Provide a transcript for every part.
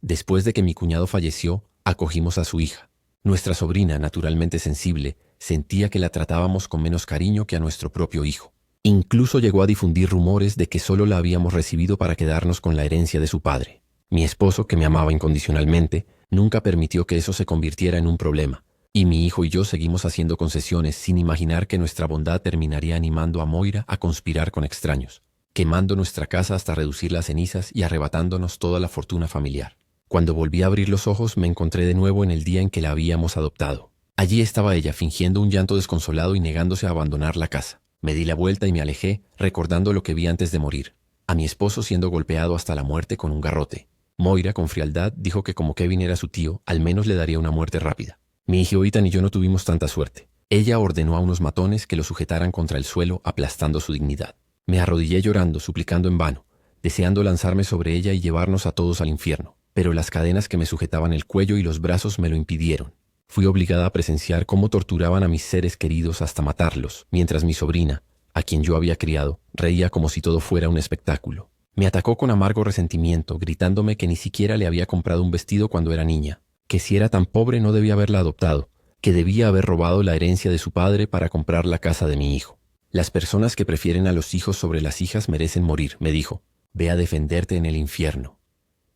Después de que mi cuñado falleció, acogimos a su hija. Nuestra sobrina, naturalmente sensible, sentía que la tratábamos con menos cariño que a nuestro propio hijo. Incluso llegó a difundir rumores de que solo la habíamos recibido para quedarnos con la herencia de su padre. Mi esposo, que me amaba incondicionalmente, nunca permitió que eso se convirtiera en un problema, y mi hijo y yo seguimos haciendo concesiones sin imaginar que nuestra bondad terminaría animando a Moira a conspirar con extraños, quemando nuestra casa hasta reducirla a cenizas y arrebatándonos toda la fortuna familiar. Cuando volví a abrir los ojos, me encontré de nuevo en el día en que la habíamos adoptado. Allí estaba ella, fingiendo un llanto desconsolado y negándose a abandonar la casa. Me di la vuelta y me alejé, recordando lo que vi antes de morir. A mi esposo siendo golpeado hasta la muerte con un garrote. Moira, con frialdad, dijo que como Kevin era su tío, al menos le daría una muerte rápida. Mi hijo Ethan y yo no tuvimos tanta suerte. Ella ordenó a unos matones que lo sujetaran contra el suelo, aplastando su dignidad. Me arrodillé llorando, suplicando en vano, deseando lanzarme sobre ella y llevarnos a todos al infierno. Pero las cadenas que me sujetaban el cuello y los brazos me lo impidieron. Fui obligada a presenciar cómo torturaban a mis seres queridos hasta matarlos, mientras mi sobrina, a quien yo había criado, reía como si todo fuera un espectáculo. Me atacó con amargo resentimiento, gritándome que ni siquiera le había comprado un vestido cuando era niña, que si era tan pobre no debía haberla adoptado, que debía haber robado la herencia de su padre para comprar la casa de mi hijo. Las personas que prefieren a los hijos sobre las hijas merecen morir, me dijo. Ve a defenderte en el infierno.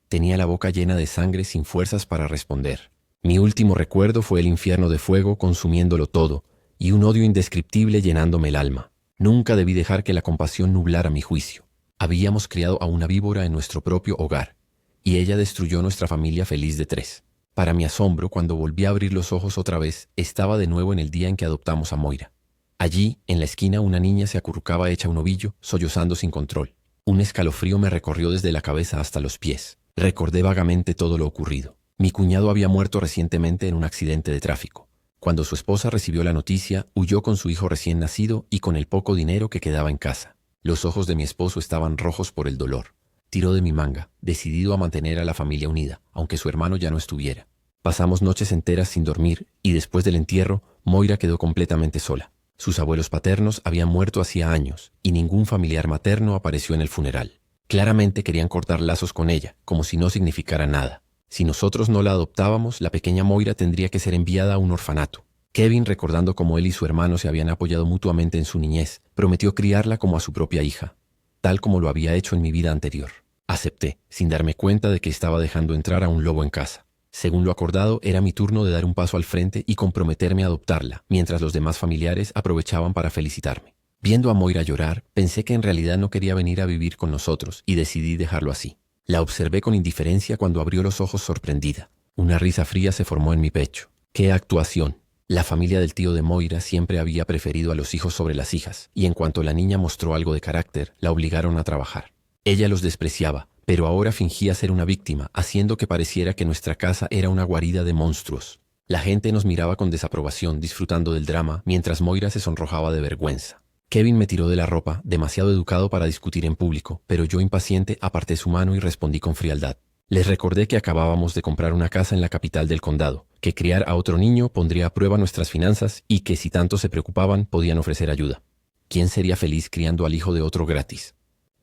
Tenía la boca llena de sangre sin fuerzas para responder. Mi último recuerdo fue el infierno de fuego consumiéndolo todo y un odio indescriptible llenándome el alma. Nunca debí dejar que la compasión nublara mi juicio. Habíamos criado a una víbora en nuestro propio hogar y ella destruyó nuestra familia feliz de 3. Para mi asombro, cuando volví a abrir los ojos otra vez, estaba de nuevo en el día en que adoptamos a Moira. Allí, en la esquina, una niña se acurrucaba hecha un ovillo, sollozando sin control. Un escalofrío me recorrió desde la cabeza hasta los pies. Recordé vagamente todo lo ocurrido. Mi cuñado había muerto recientemente en un accidente de tráfico. Cuando su esposa recibió la noticia, huyó con su hijo recién nacido y con el poco dinero que quedaba en casa. Los ojos de mi esposo estaban rojos por el dolor. Tiró de mi manga, decidido a mantener a la familia unida, aunque su hermano ya no estuviera. Pasamos noches enteras sin dormir y después del entierro, Moira quedó completamente sola. Sus abuelos paternos habían muerto hacía años y ningún familiar materno apareció en el funeral. Claramente querían cortar lazos con ella, como si no significara nada. Si nosotros no la adoptábamos, la pequeña Moira tendría que ser enviada a un orfanato. Kevin, recordando cómo él y su hermano se habían apoyado mutuamente en su niñez, prometió criarla como a su propia hija, tal como lo había hecho en mi vida anterior. Acepté, sin darme cuenta de que estaba dejando entrar a un lobo en casa. Según lo acordado, era mi turno de dar un paso al frente y comprometerme a adoptarla, mientras los demás familiares aprovechaban para felicitarme. Viendo a Moira llorar, pensé que en realidad no quería venir a vivir con nosotros y decidí dejarlo así. La observé con indiferencia cuando abrió los ojos sorprendida. Una risa fría se formó en mi pecho. ¡Qué actuación! La familia del tío de Moira siempre había preferido a los hijos sobre las hijas, y en cuanto la niña mostró algo de carácter, la obligaron a trabajar. Ella los despreciaba, pero ahora fingía ser una víctima, haciendo que pareciera que nuestra casa era una guarida de monstruos. La gente nos miraba con desaprobación, disfrutando del drama, mientras Moira se sonrojaba de vergüenza. Kevin me tiró de la ropa, demasiado educado para discutir en público, pero yo impaciente aparté su mano y respondí con frialdad. Les recordé que acabábamos de comprar una casa en la capital del condado, que criar a otro niño pondría a prueba nuestras finanzas y que si tanto se preocupaban podían ofrecer ayuda. ¿Quién sería feliz criando al hijo de otro gratis?,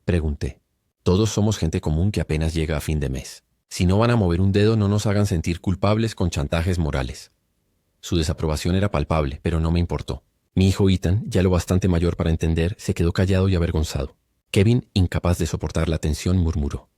pregunté. Todos somos gente común que apenas llega a fin de mes. Si no van a mover un dedo, no nos hagan sentir culpables con chantajes morales. Su desaprobación era palpable, pero no me importó. Mi hijo Ethan, ya lo bastante mayor para entender, se quedó callado y avergonzado. Kevin, incapaz de soportar la tensión, murmuró.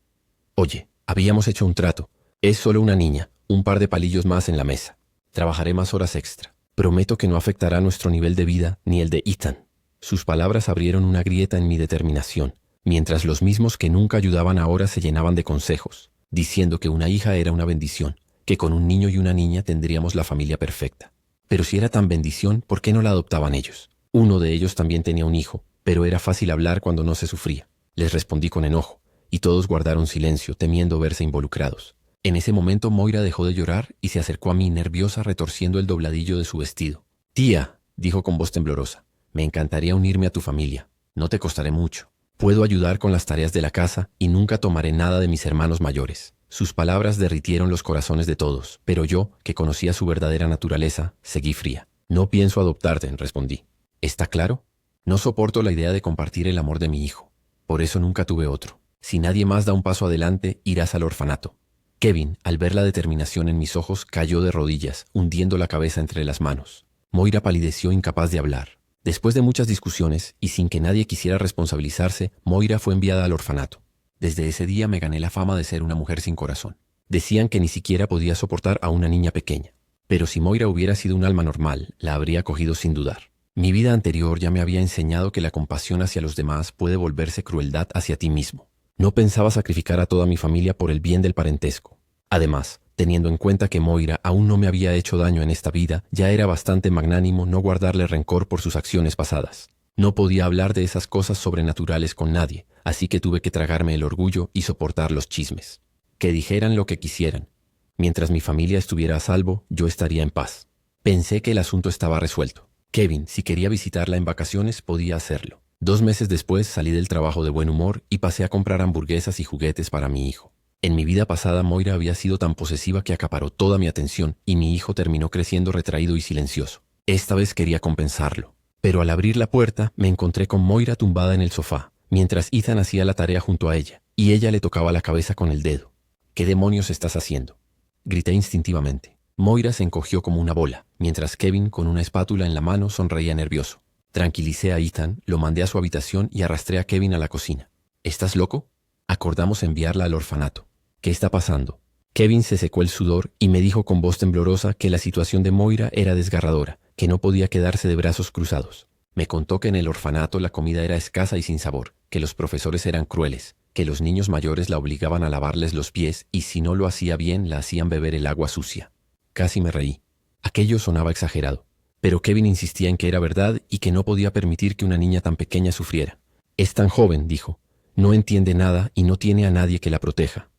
Oye, habíamos hecho un trato. Es solo una niña, un par de palillos más en la mesa. Trabajaré más horas extra. Prometo que no afectará nuestro nivel de vida ni el de Ethan. Sus palabras abrieron una grieta en mi determinación, mientras los mismos que nunca ayudaban ahora se llenaban de consejos, diciendo que una hija era una bendición, que con un niño y una niña tendríamos la familia perfecta. Pero si era tan bendición, ¿por qué no la adoptaban ellos? Uno de ellos también tenía un hijo, pero era fácil hablar cuando no se sufría. Les respondí con enojo, y todos guardaron silencio, temiendo verse involucrados. En ese momento Moira dejó de llorar y se acercó a mí nerviosa, retorciendo el dobladillo de su vestido. «Tía», dijo con voz temblorosa, «me encantaría unirme a tu familia. No te costaré mucho. Puedo ayudar con las tareas de la casa y nunca tomaré nada de mis hermanos mayores». Sus palabras derritieron los corazones de todos, pero yo, que conocía su verdadera naturaleza, seguí fría. «No pienso adoptarte», respondí. «¿Está claro? No soporto la idea de compartir el amor de mi hijo. Por eso nunca tuve otro. Si nadie más da un paso adelante, irás al orfanato». Kevin, al ver la determinación en mis ojos, cayó de rodillas, hundiendo la cabeza entre las manos. Moira palideció, incapaz de hablar. Después de muchas discusiones, y sin que nadie quisiera responsabilizarse, Moira fue enviada al orfanato. Desde ese día me gané la fama de ser una mujer sin corazón. Decían que ni siquiera podía soportar a una niña pequeña. Pero si Moira hubiera sido un alma normal, la habría acogido sin dudar. Mi vida anterior ya me había enseñado que la compasión hacia los demás puede volverse crueldad hacia ti mismo. No pensaba sacrificar a toda mi familia por el bien del parentesco. Además, teniendo en cuenta que Moira aún no me había hecho daño en esta vida, ya era bastante magnánimo no guardarle rencor por sus acciones pasadas. No podía hablar de esas cosas sobrenaturales con nadie, así que tuve que tragarme el orgullo y soportar los chismes. Que dijeran lo que quisieran. Mientras mi familia estuviera a salvo, yo estaría en paz. Pensé que el asunto estaba resuelto. Kevin, si quería visitarla en vacaciones, podía hacerlo. 2 meses después salí del trabajo de buen humor y pasé a comprar hamburguesas y juguetes para mi hijo. En mi vida pasada, Moira había sido tan posesiva que acaparó toda mi atención y mi hijo terminó creciendo retraído y silencioso. Esta vez quería compensarlo. Pero al abrir la puerta, me encontré con Moira tumbada en el sofá, mientras Ethan hacía la tarea junto a ella, y ella le tocaba la cabeza con el dedo. ¿Qué demonios estás haciendo?, grité instintivamente. Moira se encogió como una bola, mientras Kevin, con una espátula en la mano, sonreía nervioso. Tranquilicé a Ethan, lo mandé a su habitación y arrastré a Kevin a la cocina. ¿Estás loco? Acordamos enviarla al orfanato. ¿Qué está pasando? Kevin se secó el sudor y me dijo con voz temblorosa que la situación de Moira era desgarradora, que no podía quedarse de brazos cruzados. Me contó que en el orfanato la comida era escasa y sin sabor, que los profesores eran crueles, que los niños mayores la obligaban a lavarles los pies y si no lo hacía bien la hacían beber el agua sucia. Casi me reí. Aquello sonaba exagerado, pero Kevin insistía en que era verdad y que no podía permitir que una niña tan pequeña sufriera. Es tan joven, dijo. No entiende nada y no tiene a nadie que la proteja.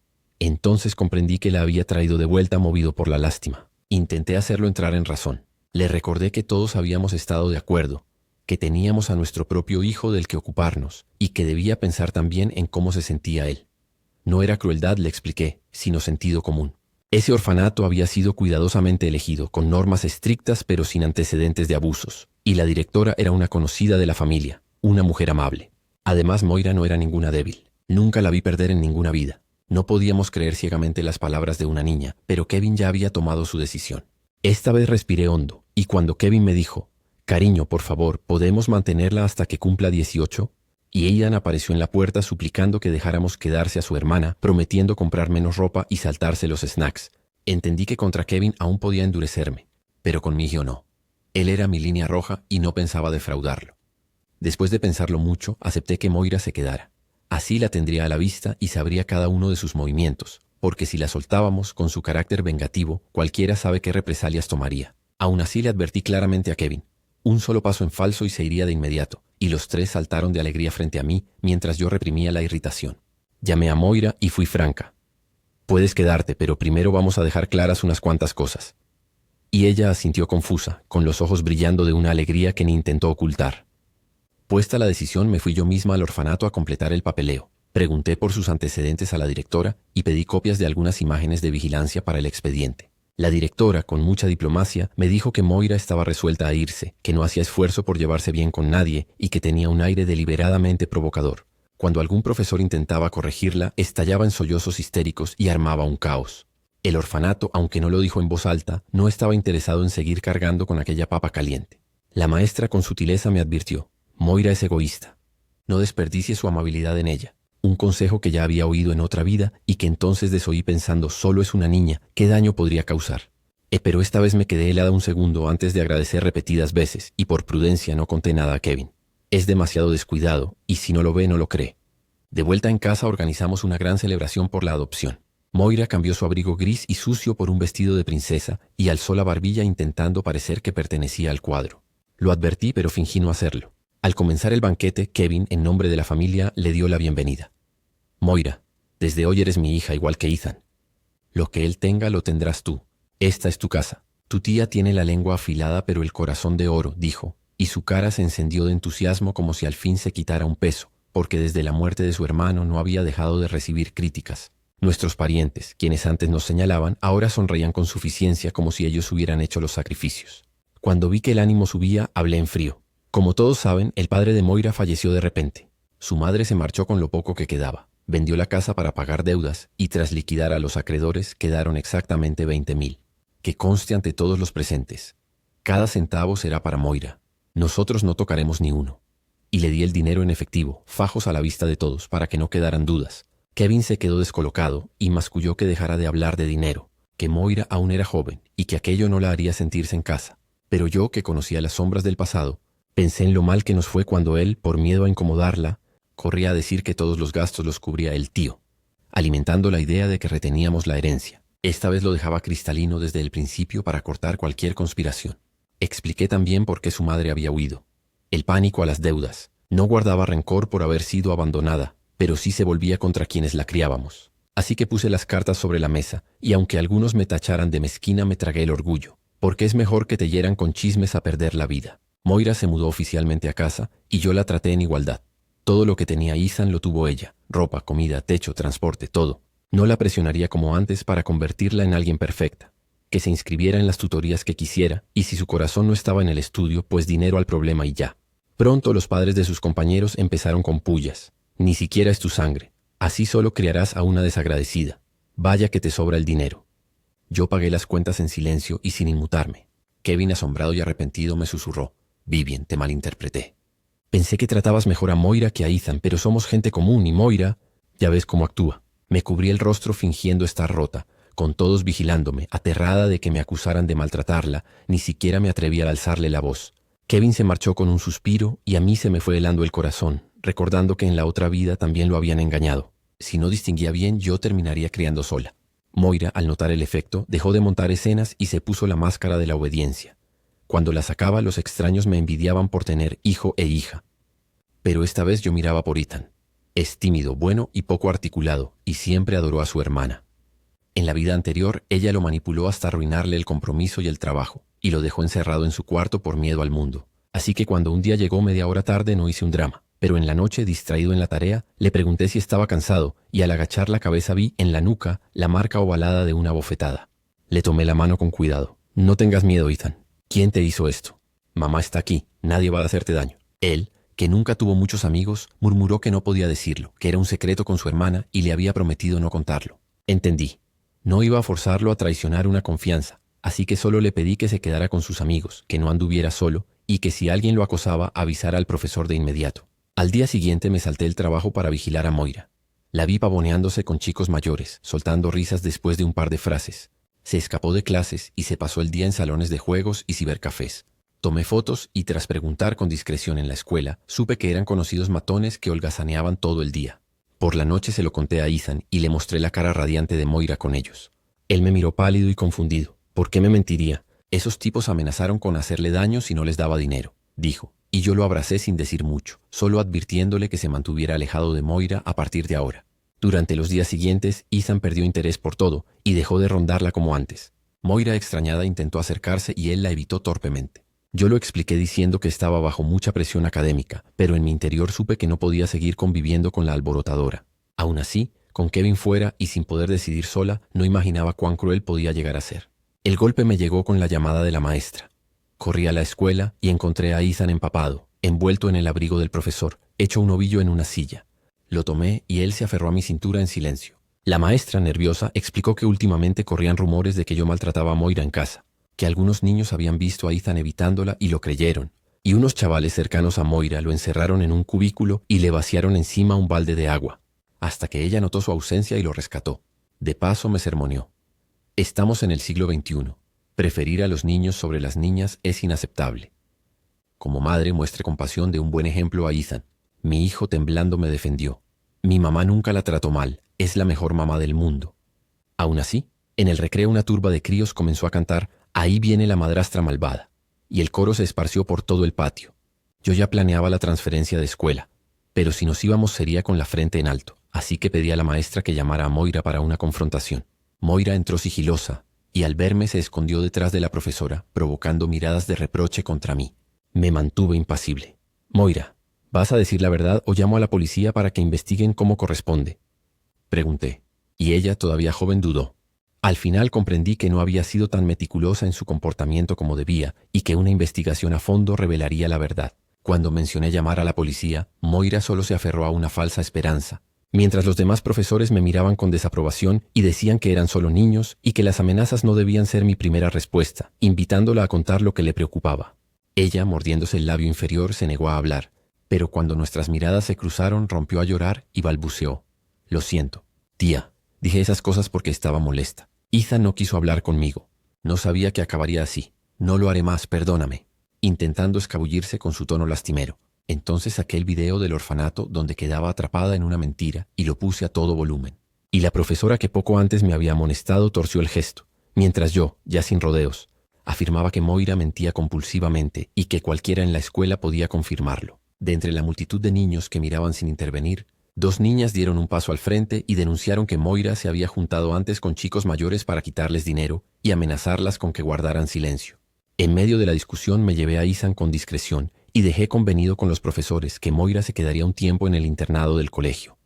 Entonces comprendí que la había traído de vuelta movido por la lástima. Intenté hacerlo entrar en razón. Le recordé que todos habíamos estado de acuerdo, que teníamos a nuestro propio hijo del que ocuparnos y que debía pensar también en cómo se sentía él. No era crueldad, le expliqué, sino sentido común. Ese orfanato había sido cuidadosamente elegido, con normas estrictas pero sin antecedentes de abusos, y la directora era una conocida de la familia, una mujer amable. Además, Moira no era ninguna débil. Nunca la vi perder en ninguna vida. No podíamos creer ciegamente las palabras de una niña, pero Kevin ya había tomado su decisión. Esta vez respiré hondo, y cuando Kevin me dijo, «Cariño, por favor, ¿podemos mantenerla hasta que cumpla 18?» Y Aidan apareció en la puerta suplicando que dejáramos quedarse a su hermana, prometiendo comprar menos ropa y saltarse los snacks. Entendí que contra Kevin aún podía endurecerme, pero con mi hijo no. Él era mi línea roja y no pensaba defraudarlo. Después de pensarlo mucho, acepté que Moira se quedara. Así la tendría a la vista y sabría cada uno de sus movimientos, porque si la soltábamos, con su carácter vengativo, cualquiera sabe qué represalias tomaría. Aún así le advertí claramente a Kevin. Un solo paso en falso y se iría de inmediato, y los tres saltaron de alegría frente a mí mientras yo reprimía la irritación. Llamé a Moira y fui franca. «Puedes quedarte, pero primero vamos a dejar claras unas cuantas cosas». Y ella asintió confusa, con los ojos brillando de una alegría que ni intentó ocultar. Puesta la decisión, me fui yo misma al orfanato a completar el papeleo. Pregunté por sus antecedentes a la directora y pedí copias de algunas imágenes de vigilancia para el expediente. La directora, con mucha diplomacia, me dijo que Moira estaba resuelta a irse, que no hacía esfuerzo por llevarse bien con nadie y que tenía un aire deliberadamente provocador. Cuando algún profesor intentaba corregirla, estallaba en sollozos histéricos y armaba un caos. El orfanato, aunque no lo dijo en voz alta, no estaba interesado en seguir cargando con aquella papa caliente. La maestra con sutileza me advirtió: «Moira es egoísta. No desperdicie su amabilidad en ella». Un consejo que ya había oído en otra vida y que entonces desoí pensando, solo es una niña, ¿qué daño podría causar? Pero esta vez me quedé helada un segundo antes de agradecer repetidas veces y por prudencia no conté nada a Kevin. Es demasiado descuidado y si no lo ve no lo cree. De vuelta en casa organizamos una gran celebración por la adopción. Moira cambió su abrigo gris y sucio por un vestido de princesa y alzó la barbilla intentando parecer que pertenecía al cuadro. Lo advertí pero fingí no hacerlo. Al comenzar el banquete, Kevin, en nombre de la familia, le dio la bienvenida. «Moira, desde hoy eres mi hija igual que Ethan. Lo que él tenga lo tendrás tú. Esta es tu casa. Tu tía tiene la lengua afilada pero el corazón de oro», dijo, y su cara se encendió de entusiasmo como si al fin se quitara un peso, porque desde la muerte de su hermano no había dejado de recibir críticas. Nuestros parientes, quienes antes nos señalaban, ahora sonreían con suficiencia como si ellos hubieran hecho los sacrificios. Cuando vi que el ánimo subía, hablé en frío. Como todos saben, el padre de Moira falleció de repente. Su madre se marchó con lo poco que quedaba. Vendió la casa para pagar deudas y tras liquidar a los acreedores quedaron exactamente 20.000. Que conste ante todos los presentes. Cada centavo será para Moira. Nosotros no tocaremos ni uno. Y le di el dinero en efectivo, fajos a la vista de todos, para que no quedaran dudas. Kevin se quedó descolocado y masculló que dejara de hablar de dinero, que Moira aún era joven y que aquello no la haría sentirse en casa. Pero yo, que conocía las sombras del pasado, pensé en lo mal que nos fue cuando él, por miedo a incomodarla, corría a decir que todos los gastos los cubría el tío, alimentando la idea de que reteníamos la herencia. Esta vez lo dejaba cristalino desde el principio para cortar cualquier conspiración. Expliqué también por qué su madre había huido. El pánico a las deudas. No guardaba rencor por haber sido abandonada, pero sí se volvía contra quienes la criábamos. Así que puse las cartas sobre la mesa, y aunque algunos me tacharan de mezquina, me tragué el orgullo, porque es mejor que te hieran con chismes a perder la vida. Moira se mudó oficialmente a casa, y yo la traté en igualdad. Todo lo que tenía Ethan lo tuvo ella, ropa, comida, techo, transporte, todo. No la presionaría como antes para convertirla en alguien perfecta. Que se inscribiera en las tutorías que quisiera, y si su corazón no estaba en el estudio, pues dinero al problema y ya. Pronto los padres de sus compañeros empezaron con pullas. Ni siquiera es tu sangre. Así solo criarás a una desagradecida. Vaya que te sobra el dinero. Yo pagué las cuentas en silencio y sin inmutarme. Kevin, asombrado y arrepentido, me susurró. Vivien, te malinterpreté. Pensé que tratabas mejor a Moira que a Ethan, pero somos gente común y Moira, ya ves cómo actúa. Me cubrí el rostro fingiendo estar rota, con todos vigilándome, aterrada de que me acusaran de maltratarla, ni siquiera me atreví a alzarle la voz. Kevin se marchó con un suspiro y a mí se me fue helando el corazón, recordando que en la otra vida también lo habían engañado. Si no distinguía bien, yo terminaría criando sola. Moira, al notar el efecto, dejó de montar escenas y se puso la máscara de la obediencia. Cuando la sacaba, los extraños me envidiaban por tener hijo e hija. Pero esta vez yo miraba por Ethan. Es tímido, bueno y poco articulado, y siempre adoró a su hermana. En la vida anterior, ella lo manipuló hasta arruinarle el compromiso y el trabajo, y lo dejó encerrado en su cuarto por miedo al mundo. Así que cuando un día llegó media hora tarde no hice un drama, pero en la noche, distraído en la tarea, le pregunté si estaba cansado, y al agachar la cabeza vi en la nuca la marca ovalada de una bofetada. Le tomé la mano con cuidado. No tengas miedo, Ethan. ¿Quién te hizo esto? Mamá está aquí, nadie va a hacerte daño. Él, que nunca tuvo muchos amigos, murmuró que no podía decirlo, que era un secreto con su hermana y le había prometido no contarlo. Entendí. No iba a forzarlo a traicionar una confianza, así que solo le pedí que se quedara con sus amigos, que no anduviera solo y que si alguien lo acosaba avisara al profesor de inmediato. Al día siguiente me salté el trabajo para vigilar a Moira. La vi pavoneándose con chicos mayores, soltando risas después de un par de frases. Se escapó de clases y se pasó el día en salones de juegos y cibercafés. Tomé fotos y tras preguntar con discreción en la escuela, supe que eran conocidos matones que holgazaneaban todo el día. Por la noche se lo conté a Ethan y le mostré la cara radiante de Moira con ellos. Él me miró pálido y confundido. ¿Por qué me mentiría? Esos tipos amenazaron con hacerle daño si no les daba dinero, dijo. Y yo lo abracé sin decir mucho, solo advirtiéndole que se mantuviera alejado de Moira a partir de ahora. Durante los días siguientes, Ethan perdió interés por todo y dejó de rondarla como antes. Moira, extrañada, intentó acercarse y él la evitó torpemente. Yo lo expliqué diciendo que estaba bajo mucha presión académica, pero en mi interior supe que no podía seguir conviviendo con la alborotadora. Aún así, con Kevin fuera y sin poder decidir sola, no imaginaba cuán cruel podía llegar a ser. El golpe me llegó con la llamada de la maestra. Corrí a la escuela y encontré a Ethan empapado, envuelto en el abrigo del profesor, hecho un ovillo en una silla. Lo tomé y él se aferró a mi cintura en silencio. La maestra, nerviosa, explicó que últimamente corrían rumores de que yo maltrataba a Moira en casa, que algunos niños habían visto a Ethan evitándola y lo creyeron, y unos chavales cercanos a Moira lo encerraron en un cubículo y le vaciaron encima un balde de agua, hasta que ella notó su ausencia y lo rescató. De paso me sermoneó. Estamos en el siglo XXI. Preferir a los niños sobre las niñas es inaceptable. Como madre, muestre compasión de un buen ejemplo a Ethan. Mi hijo temblando me defendió. Mi mamá nunca la trató mal, es la mejor mamá del mundo. Aún así, en el recreo una turba de críos comenzó a cantar Ahí viene la madrastra malvada, y el coro se esparció por todo el patio. Yo ya planeaba la transferencia de escuela, pero si nos íbamos sería con la frente en alto, así que pedí a la maestra que llamara a Moira para una confrontación. Moira entró sigilosa, y al verme se escondió detrás de la profesora, provocando miradas de reproche contra mí. Me mantuve impasible. Moira, ¿vas a decir la verdad o llamo a la policía para que investiguen como corresponde? Pregunté, y ella, todavía joven, dudó. Al final comprendí que no había sido tan meticulosa en su comportamiento como debía y que una investigación a fondo revelaría la verdad. Cuando mencioné llamar a la policía, Moira solo se aferró a una falsa esperanza. mientras los demás profesores me miraban con desaprobación y decían que eran solo niños y que las amenazas no debían ser mi primera respuesta, invitándola a contar lo que le preocupaba. Ella, mordiéndose el labio inferior, se negó a hablar, pero cuando nuestras miradas se cruzaron rompió a llorar y balbuceó. «Lo siento, tía, dije esas cosas porque estaba molesta. Ethan no quiso hablar conmigo. No sabía que acabaría así. No lo haré más, perdóname», intentando escabullirse con su tono lastimero. Entonces saqué el video del orfanato donde quedaba atrapada en una mentira y lo puse a todo volumen. Y la profesora que poco antes me había amonestado torció el gesto, mientras yo, ya sin rodeos, afirmaba que Moira mentía compulsivamente y que cualquiera en la escuela podía confirmarlo. De entre la multitud de niños que miraban sin intervenir, 2 niñas dieron un paso al frente y denunciaron que Moira se había juntado antes con chicos mayores para quitarles dinero y amenazarlas con que guardaran silencio. En medio de la discusión me llevé a Ethan con discreción y dejé convenido con los profesores que Moira se quedaría un tiempo en el internado del colegio.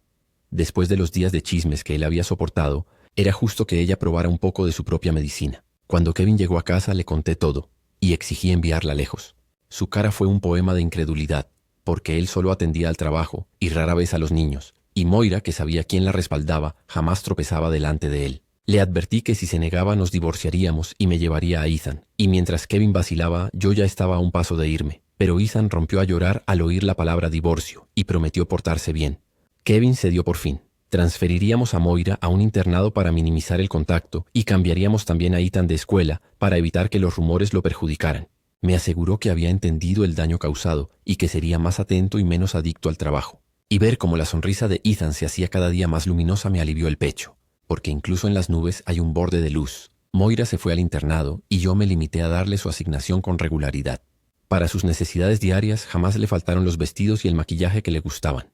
Después de los días de chismes que él había soportado, era justo que ella probara un poco de su propia medicina. Cuando Kevin llegó a casa le conté todo y exigí enviarla lejos. Su cara fue un poema de incredulidad, porque él solo atendía al trabajo y rara vez a los niños, y Moira, que sabía quién la respaldaba, jamás tropezaba delante de él. Le advertí que si se negaba nos divorciaríamos y me llevaría a Ethan, y mientras Kevin vacilaba, yo ya estaba a un paso de irme. Pero Ethan rompió a llorar al oír la palabra divorcio y prometió portarse bien. Kevin cedió por fin. Transferiríamos a Moira a un internado para minimizar el contacto y cambiaríamos también a Ethan de escuela para evitar que los rumores lo perjudicaran. Me aseguró que había entendido el daño causado y que sería más atento y menos adicto al trabajo. Y ver cómo la sonrisa de Ethan se hacía cada día más luminosa me alivió el pecho, porque incluso en las nubes hay un borde de luz. Moira se fue al internado y yo me limité a darle su asignación con regularidad. Para sus necesidades diarias jamás le faltaron los vestidos y el maquillaje que le gustaban.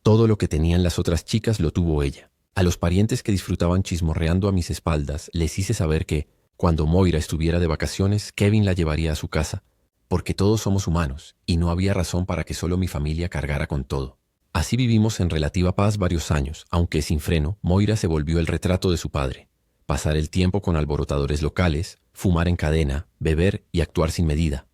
Todo lo que tenían las otras chicas lo tuvo ella. A los parientes que disfrutaban chismorreando a mis espaldas les hice saber que, cuando Moira estuviera de vacaciones, Kevin la llevaría a su casa, porque todos somos humanos y no había razón para que solo mi familia cargara con todo. Así vivimos en relativa paz varios años, aunque sin freno, Moira se volvió el retrato de su padre. Pasar el tiempo con alborotadores locales, fumar en cadena, beber y actuar sin medida.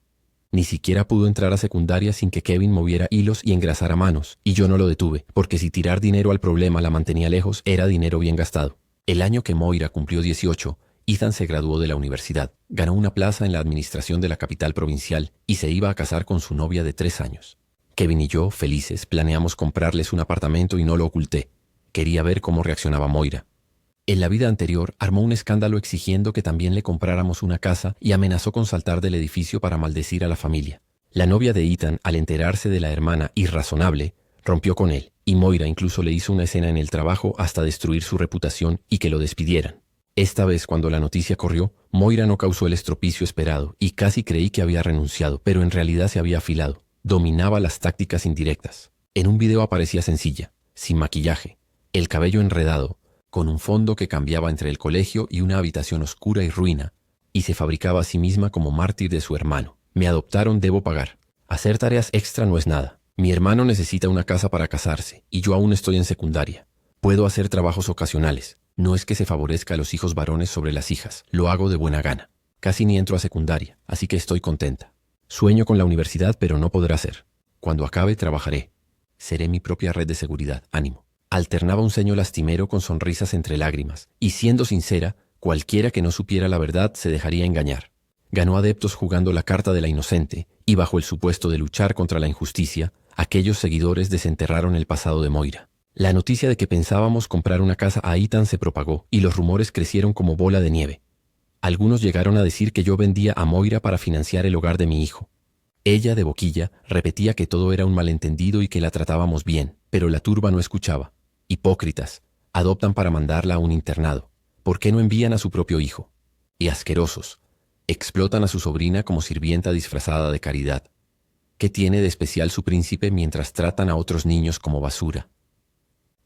Ni siquiera pudo entrar a secundaria sin que Kevin moviera hilos y engrasara manos, y yo no lo detuve, porque si tirar dinero al problema la mantenía lejos, era dinero bien gastado. El año que Moira cumplió 18, Ethan se graduó de la universidad, ganó una plaza en la administración de la capital provincial y se iba a casar con su novia de 3 años. Kevin y yo, felices, planeamos comprarles un apartamento y no lo oculté. Quería ver cómo reaccionaba Moira. En la vida anterior armó un escándalo exigiendo que también le compráramos una casa y amenazó con saltar del edificio para maldecir a la familia. La novia de Ethan, al enterarse de la hermana irrazonable, rompió con él, y Moira incluso le hizo una escena en el trabajo hasta destruir su reputación y que lo despidieran. Esta vez, cuando la noticia corrió, Moira no causó el estropicio esperado y casi creí que había renunciado, pero en realidad se había afilado. Dominaba las tácticas indirectas. En un video aparecía sencilla, sin maquillaje, el cabello enredado, con un fondo que cambiaba entre el colegio y una habitación oscura y ruina, y se fabricaba a sí misma como mártir de su hermano. Me adoptaron, debo pagar. Hacer tareas extra no es nada. Mi hermano necesita una casa para casarse, y yo aún estoy en secundaria. Puedo hacer trabajos ocasionales. No es que se favorezca a los hijos varones sobre las hijas, lo hago de buena gana. Casi ni entro a secundaria, así que estoy contenta. Sueño con la universidad, pero no podrá ser. Cuando acabe, trabajaré. Seré mi propia red de seguridad, ánimo. Alternaba un ceño lastimero con sonrisas entre lágrimas, y siendo sincera, cualquiera que no supiera la verdad se dejaría engañar. Ganó adeptos jugando la carta de la inocente, y bajo el supuesto de luchar contra la injusticia, aquellos seguidores desenterraron el pasado de Moira. La noticia de que pensábamos comprar una casa a Ethan se propagó, y los rumores crecieron como bola de nieve. Algunos llegaron a decir que yo vendía a Moira para financiar el hogar de mi hijo. Ella, de boquilla, repetía que todo era un malentendido y que la tratábamos bien, pero la turba no escuchaba. Hipócritas, adoptan para mandarla a un internado. ¿Por qué no envían a su propio hijo? Y asquerosos, explotan a su sobrina como sirvienta disfrazada de caridad. ¿Qué tiene de especial su príncipe mientras tratan a otros niños como basura?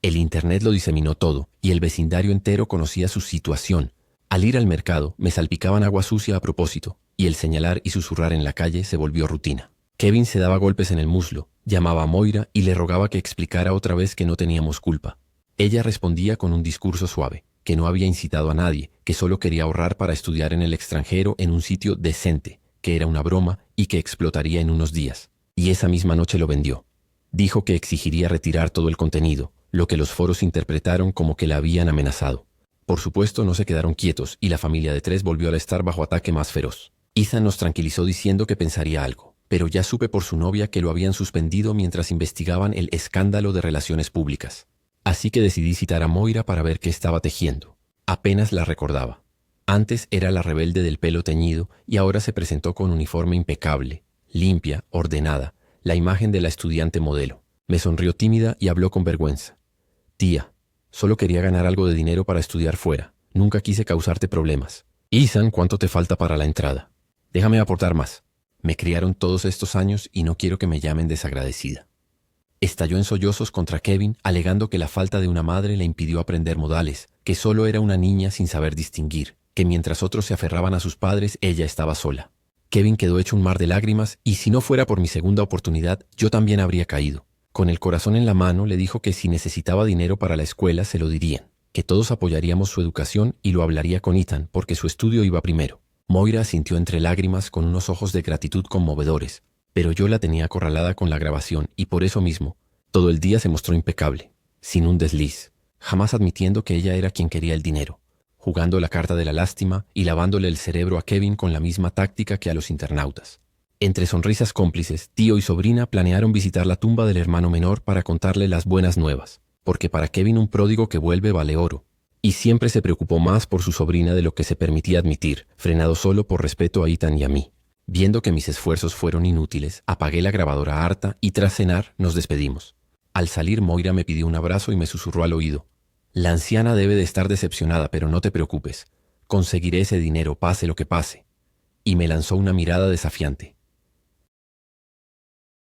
El internet lo diseminó todo, y el vecindario entero conocía su situación. Al ir al mercado, me salpicaban agua sucia a propósito, y el señalar y susurrar en la calle se volvió rutina. Kevin se daba golpes en el muslo, llamaba a Moira y le rogaba que explicara otra vez que no teníamos culpa. Ella respondía con un discurso suave, que no había incitado a nadie, que solo quería ahorrar para estudiar en el extranjero en un sitio decente, que era una broma y que explotaría en unos días. Y esa misma noche lo vendió. Dijo que exigiría retirar todo el contenido, lo que los foros interpretaron como que la habían amenazado. Por supuesto, no se quedaron quietos y la familia de 3 volvió a estar bajo ataque más feroz. Ethan nos tranquilizó diciendo que pensaría algo, pero ya supe por su novia que lo habían suspendido mientras investigaban el escándalo de relaciones públicas. Así que decidí citar a Moira para ver qué estaba tejiendo. Apenas la recordaba. Antes era la rebelde del pelo teñido y ahora se presentó con uniforme impecable, limpia, ordenada, la imagen de la estudiante modelo. Me sonrió tímida y habló con vergüenza. Tía, solo quería ganar algo de dinero para estudiar fuera. Nunca quise causarte problemas. Ethan, ¿cuánto te falta para la entrada? Déjame aportar más. Me criaron todos estos años y no quiero que me llamen desagradecida. Estalló en sollozos contra Kevin, alegando que la falta de una madre le impidió aprender modales, que solo era una niña sin saber distinguir, que mientras otros se aferraban a sus padres, ella estaba sola. Kevin quedó hecho un mar de lágrimas y si no fuera por mi segunda oportunidad, yo también habría caído. Con el corazón en la mano, le dijo que si necesitaba dinero para la escuela, se lo dirían, que todos apoyaríamos su educación y lo hablaría con Ethan porque su estudio iba primero. Moira asintió entre lágrimas con unos ojos de gratitud conmovedores, pero yo la tenía acorralada con la grabación y por eso mismo, todo el día se mostró impecable, sin un desliz, jamás admitiendo que ella era quien quería el dinero, jugando la carta de la lástima y lavándole el cerebro a Kevin con la misma táctica que a los internautas. Entre sonrisas cómplices, tío y sobrina planearon visitar la tumba del hermano menor para contarle las buenas nuevas, porque para Kevin un pródigo que vuelve vale oro. Y siempre se preocupó más por su sobrina de lo que se permitía admitir, frenado solo por respeto a Ethan y a mí. Viendo que mis esfuerzos fueron inútiles, apagué la grabadora harta y tras cenar nos despedimos. Al salir, Moira me pidió un abrazo y me susurró al oído. La anciana debe de estar decepcionada, pero no te preocupes. Conseguiré ese dinero, pase lo que pase. Y me lanzó una mirada desafiante.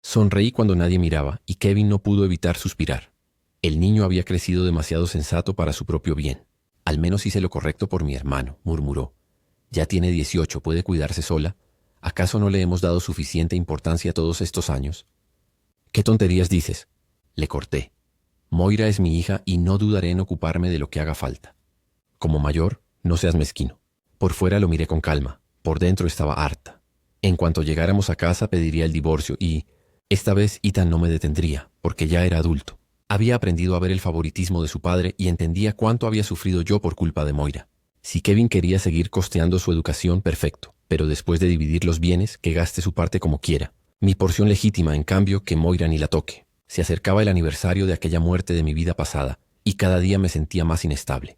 Sonreí cuando nadie miraba y Kevin no pudo evitar suspirar. El niño había crecido demasiado sensato para su propio bien. Al menos hice lo correcto por mi hermano, murmuró. Ya tiene 18, ¿puede cuidarse sola? ¿Acaso no le hemos dado suficiente importancia todos estos años? ¿Qué tonterías dices? Le corté. Moira es mi hija y no dudaré en ocuparme de lo que haga falta. Como mayor, no seas mezquino. Por fuera lo miré con calma. Por dentro estaba harta. En cuanto llegáramos a casa pediría el divorcio y, esta vez Ethan no me detendría, porque ya era adulto. Había aprendido a ver el favoritismo de su padre y entendía cuánto había sufrido yo por culpa de Moira. Si Kevin quería seguir costeando su educación, perfecto, pero después de dividir los bienes, que gaste su parte como quiera. Mi porción legítima, en cambio, que Moira ni la toque. Se acercaba el aniversario de aquella muerte de mi vida pasada, y cada día me sentía más inestable.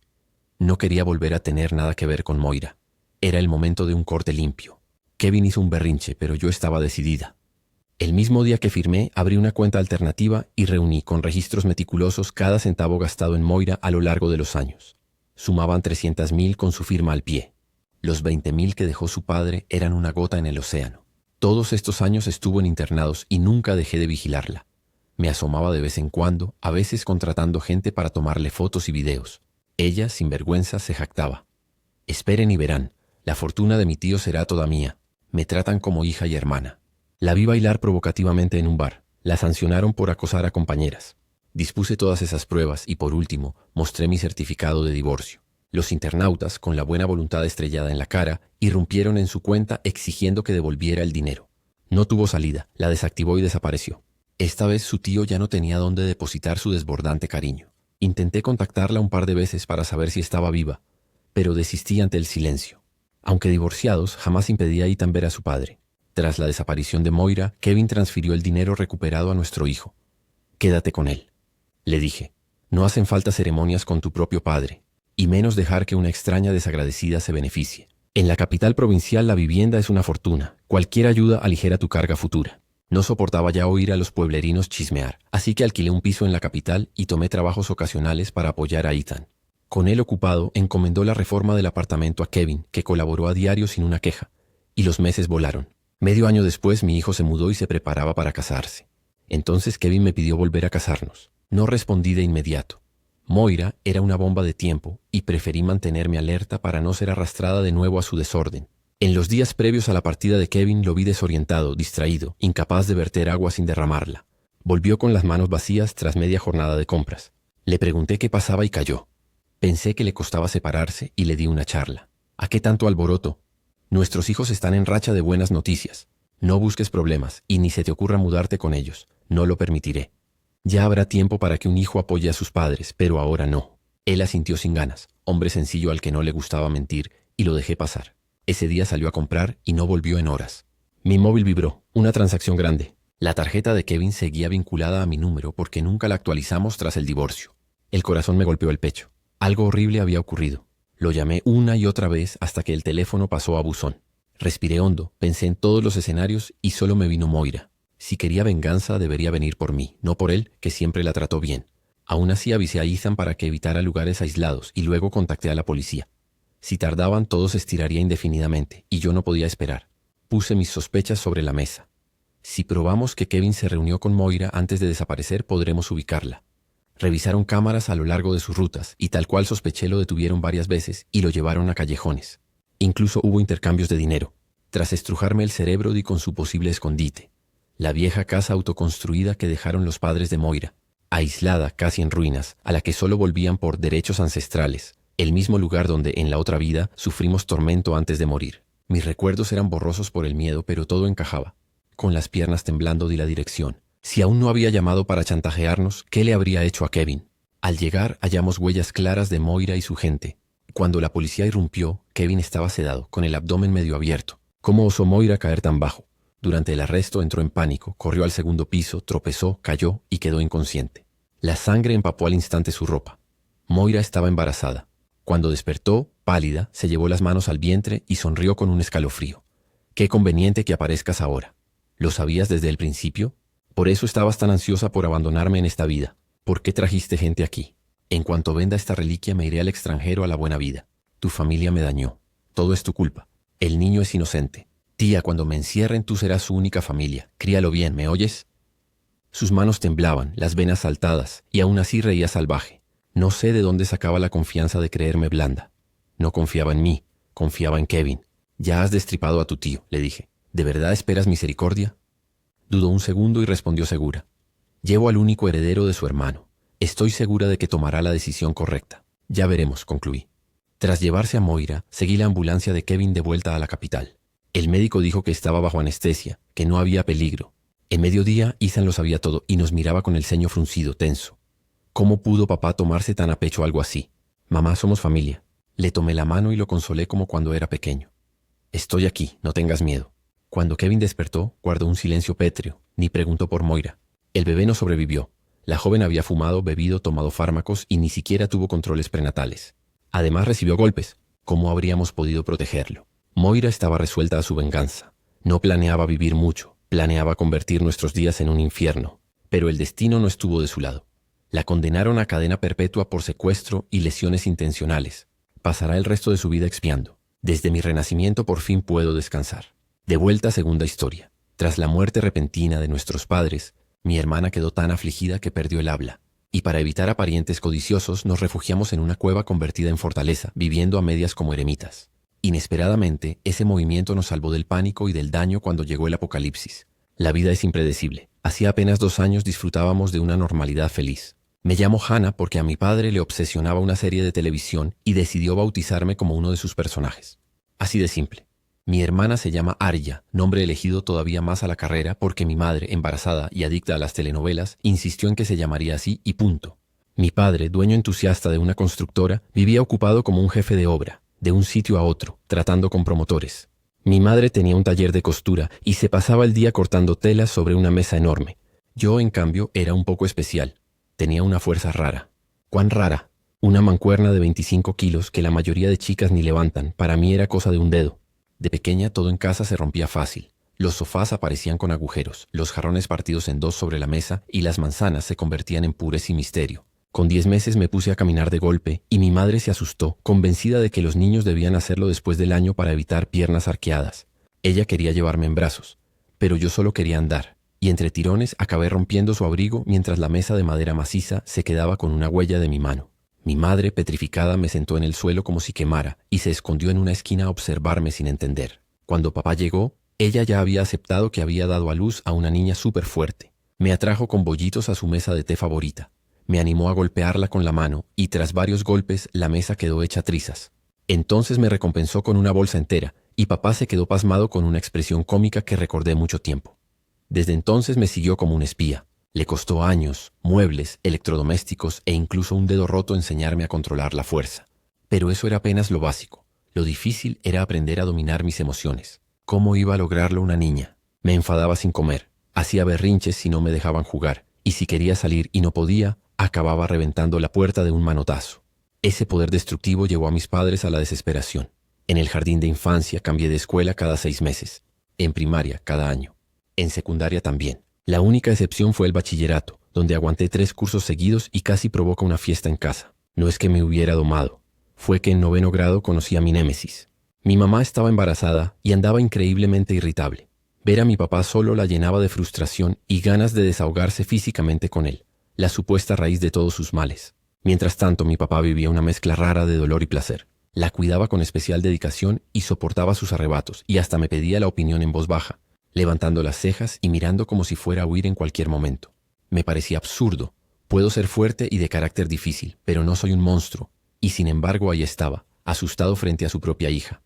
No quería volver a tener nada que ver con Moira. Era el momento de un corte limpio. Kevin hizo un berrinche, pero yo estaba decidida. El mismo día que firmé, abrí una cuenta alternativa y reuní con registros meticulosos cada centavo gastado en Moira a lo largo de los años. Sumaban 300.000 con su firma al pie. Los 20.000 que dejó su padre eran una gota en el océano. Todos estos años estuvo en internados y nunca dejé de vigilarla. Me asomaba de vez en cuando, a veces contratando gente para tomarle fotos y videos. Ella, sin vergüenza, se jactaba. Esperen y verán, la fortuna de mi tío será toda mía. Me tratan como hija y hermana. La vi bailar provocativamente en un bar. La sancionaron por acosar a compañeras. Dispuse todas esas pruebas y, por último, mostré mi certificado de divorcio. Los internautas, con la buena voluntad estrellada en la cara, irrumpieron en su cuenta exigiendo que devolviera el dinero. No tuvo salida, la desactivó y desapareció. Esta vez su tío ya no tenía dónde depositar su desbordante cariño. Intenté contactarla un par de veces para saber si estaba viva, pero desistí ante el silencio. Aunque divorciados, jamás impedía a Ethan ver a su padre. Tras la desaparición de Moira, Kevin transfirió el dinero recuperado a nuestro hijo. Quédate con él. Le dije, no hacen falta ceremonias con tu propio padre, y menos dejar que una extraña desagradecida se beneficie. En la capital provincial la vivienda es una fortuna. Cualquier ayuda aligera tu carga futura. No soportaba ya oír a los pueblerinos chismear, así que alquilé un piso en la capital y tomé trabajos ocasionales para apoyar a Ethan. Con él ocupado, encomendó la reforma del apartamento a Kevin, que colaboró a diario sin una queja, y los meses volaron. Medio año después mi hijo se mudó y se preparaba para casarse. Entonces Kevin me pidió volver a casarnos. No respondí de inmediato. Moira era una bomba de tiempo y preferí mantenerme alerta para no ser arrastrada de nuevo a su desorden. En los días previos a la partida de Kevin lo vi desorientado, distraído, incapaz de verter agua sin derramarla. Volvió con las manos vacías tras media jornada de compras. Le pregunté qué pasaba y calló. Pensé que le costaba separarse y le di una charla. ¿A qué tanto alboroto? Nuestros hijos están en racha de buenas noticias. No busques problemas y ni se te ocurra mudarte con ellos. No lo permitiré. Ya habrá tiempo para que un hijo apoye a sus padres, pero ahora no. Él asintió sin ganas, hombre sencillo al que no le gustaba mentir, y lo dejé pasar. Ese día salió a comprar y no volvió en horas. Mi móvil vibró, una transacción grande. La tarjeta de Kevin seguía vinculada a mi número porque nunca la actualizamos tras el divorcio. El corazón me golpeó el pecho. Algo horrible había ocurrido. Lo llamé una y otra vez hasta que el teléfono pasó a buzón. Respiré hondo, pensé en todos los escenarios y solo me vino Moira. Si quería venganza, debería venir por mí, no por él, que siempre la trató bien. Aún así avisé a Ethan para que evitara lugares aislados y luego contacté a la policía. Si tardaban, todo se estiraría indefinidamente y yo no podía esperar. Puse mis sospechas sobre la mesa. Si probamos que Kevin se reunió con Moira antes de desaparecer, podremos ubicarla. Revisaron cámaras a lo largo de sus rutas y tal cual sospeché lo detuvieron varias veces y lo llevaron a callejones. Incluso hubo intercambios de dinero. Tras estrujarme el cerebro di con su posible escondite. La vieja casa autoconstruida que dejaron los padres de Moira, aislada, casi en ruinas, a la que solo volvían por derechos ancestrales, el mismo lugar donde, en la otra vida, sufrimos tormento antes de morir. Mis recuerdos eran borrosos por el miedo, pero todo encajaba. Con las piernas temblando di la dirección. Si aún no había llamado para chantajearnos, ¿qué le habría hecho a Kevin? Al llegar, hallamos huellas claras de Moira y su gente. Cuando la policía irrumpió, Kevin estaba sedado, con el abdomen medio abierto. ¿Cómo osó Moira caer tan bajo? Durante el arresto entró en pánico, corrió al segundo piso, tropezó, cayó y quedó inconsciente. La sangre empapó al instante su ropa. Moira estaba embarazada. Cuando despertó, pálida, se llevó las manos al vientre y sonrió con un escalofrío. Qué conveniente que aparezcas ahora. ¿Lo sabías desde el principio? Por eso estabas tan ansiosa por abandonarme en esta vida. ¿Por qué trajiste gente aquí? En cuanto venda esta reliquia me iré al extranjero a la buena vida. Tu familia me dañó. Todo es tu culpa. El niño es inocente. Tía, cuando me encierren tú serás su única familia. Críalo bien, ¿me oyes? Sus manos temblaban, las venas saltadas, y aún así reía salvaje. No sé de dónde sacaba la confianza de creerme blanda. No confiaba en mí, confiaba en Kevin. Ya has destripado a tu tío, le dije. ¿De verdad esperas misericordia? Dudó un segundo y respondió segura. Llevo al único heredero de su hermano. Estoy segura de que tomará la decisión correcta. Ya veremos, concluí. Tras llevarse a Moira, seguí la ambulancia de Kevin de vuelta a la capital. El médico dijo que estaba bajo anestesia, que no había peligro. En mediodía, Ethan lo sabía todo y nos miraba con el ceño fruncido, tenso. ¿Cómo pudo papá tomarse tan a pecho algo así? Mamá, somos familia. Le tomé la mano y lo consolé como cuando era pequeño. Estoy aquí, no tengas miedo. Cuando Kevin despertó, guardó un silencio pétreo, ni preguntó por Moira. El bebé no sobrevivió. La joven había fumado, bebido, tomado fármacos y ni siquiera tuvo controles prenatales. Además recibió golpes. ¿Cómo habríamos podido protegerlo? Moira estaba resuelta a su venganza. No planeaba vivir mucho, planeaba convertir nuestros días en un infierno. Pero el destino no estuvo de su lado. La condenaron a cadena perpetua por secuestro y lesiones intencionales. Pasará el resto de su vida expiando. Desde mi renacimiento por fin puedo descansar. De vuelta a segunda historia. Tras la muerte repentina de nuestros padres, mi hermana quedó tan afligida que perdió el habla. Y para evitar a parientes codiciosos nos refugiamos en una cueva convertida en fortaleza, viviendo a medias como eremitas. Inesperadamente, ese movimiento nos salvó del pánico y del daño cuando llegó el apocalipsis. La vida es impredecible. Hacía apenas 2 años disfrutábamos de una normalidad feliz. Me llamo Hannah porque a mi padre le obsesionaba una serie de televisión y decidió bautizarme como uno de sus personajes. Así de simple. Mi hermana se llama Arya, nombre elegido todavía más a la carrera porque mi madre, embarazada y adicta a las telenovelas, insistió en que se llamaría así y punto. Mi padre, dueño entusiasta de una constructora, vivía ocupado como un jefe de obra, de un sitio a otro, tratando con promotores. Mi madre tenía un taller de costura y se pasaba el día cortando telas sobre una mesa enorme. Yo, en cambio, era un poco especial. Tenía una fuerza rara. ¿Cuán rara? Una mancuerna de 25 kilos que la mayoría de chicas ni levantan. Para mí era cosa de un dedo. De pequeña todo en casa se rompía fácil. Los sofás aparecían con agujeros, los jarrones partidos en 2 sobre la mesa y las manzanas se convertían en pureza y misterio. Con 10 meses me puse a caminar de golpe y mi madre se asustó, convencida de que los niños debían hacerlo después del año para evitar piernas arqueadas. Ella quería llevarme en brazos, pero yo solo quería andar, y entre tirones acabé rompiendo su abrigo mientras la mesa de madera maciza se quedaba con una huella de mi mano. Mi madre, petrificada, me sentó en el suelo como si quemara y se escondió en una esquina a observarme sin entender. Cuando papá llegó, ella ya había aceptado que había dado a luz a una niña súper fuerte. Me atrajo con bollitos a su mesa de té favorita. Me animó a golpearla con la mano y tras varios golpes la mesa quedó hecha trizas. Entonces me recompensó con una bolsa entera y papá se quedó pasmado con una expresión cómica que recordé mucho tiempo. Desde entonces me siguió como un espía. Le costó años, muebles, electrodomésticos e incluso un dedo roto enseñarme a controlar la fuerza. Pero eso era apenas lo básico. Lo difícil era aprender a dominar mis emociones. ¿Cómo iba a lograrlo una niña? Me enfadaba sin comer, hacía berrinches si no me dejaban jugar, y si quería salir y no podía, acababa reventando la puerta de un manotazo. Ese poder destructivo llevó a mis padres a la desesperación. En el jardín de infancia cambié de escuela cada 6 meses, en primaria cada año, en secundaria también. La única excepción fue el bachillerato, donde aguanté 3 cursos seguidos y casi provoca una fiesta en casa. No es que me hubiera domado, fue que en 9º grado conocí a mi némesis. Mi mamá estaba embarazada y andaba increíblemente irritable. Ver a mi papá solo la llenaba de frustración y ganas de desahogarse físicamente con él, la supuesta raíz de todos sus males. Mientras tanto, mi papá vivía una mezcla rara de dolor y placer. La cuidaba con especial dedicación y soportaba sus arrebatos, y hasta me pedía la opinión en voz baja, levantando las cejas y mirando como si fuera a huir en cualquier momento. Me parecía absurdo. Puedo ser fuerte y de carácter difícil, pero no soy un monstruo. Y sin embargo ahí estaba, asustado frente a su propia hija.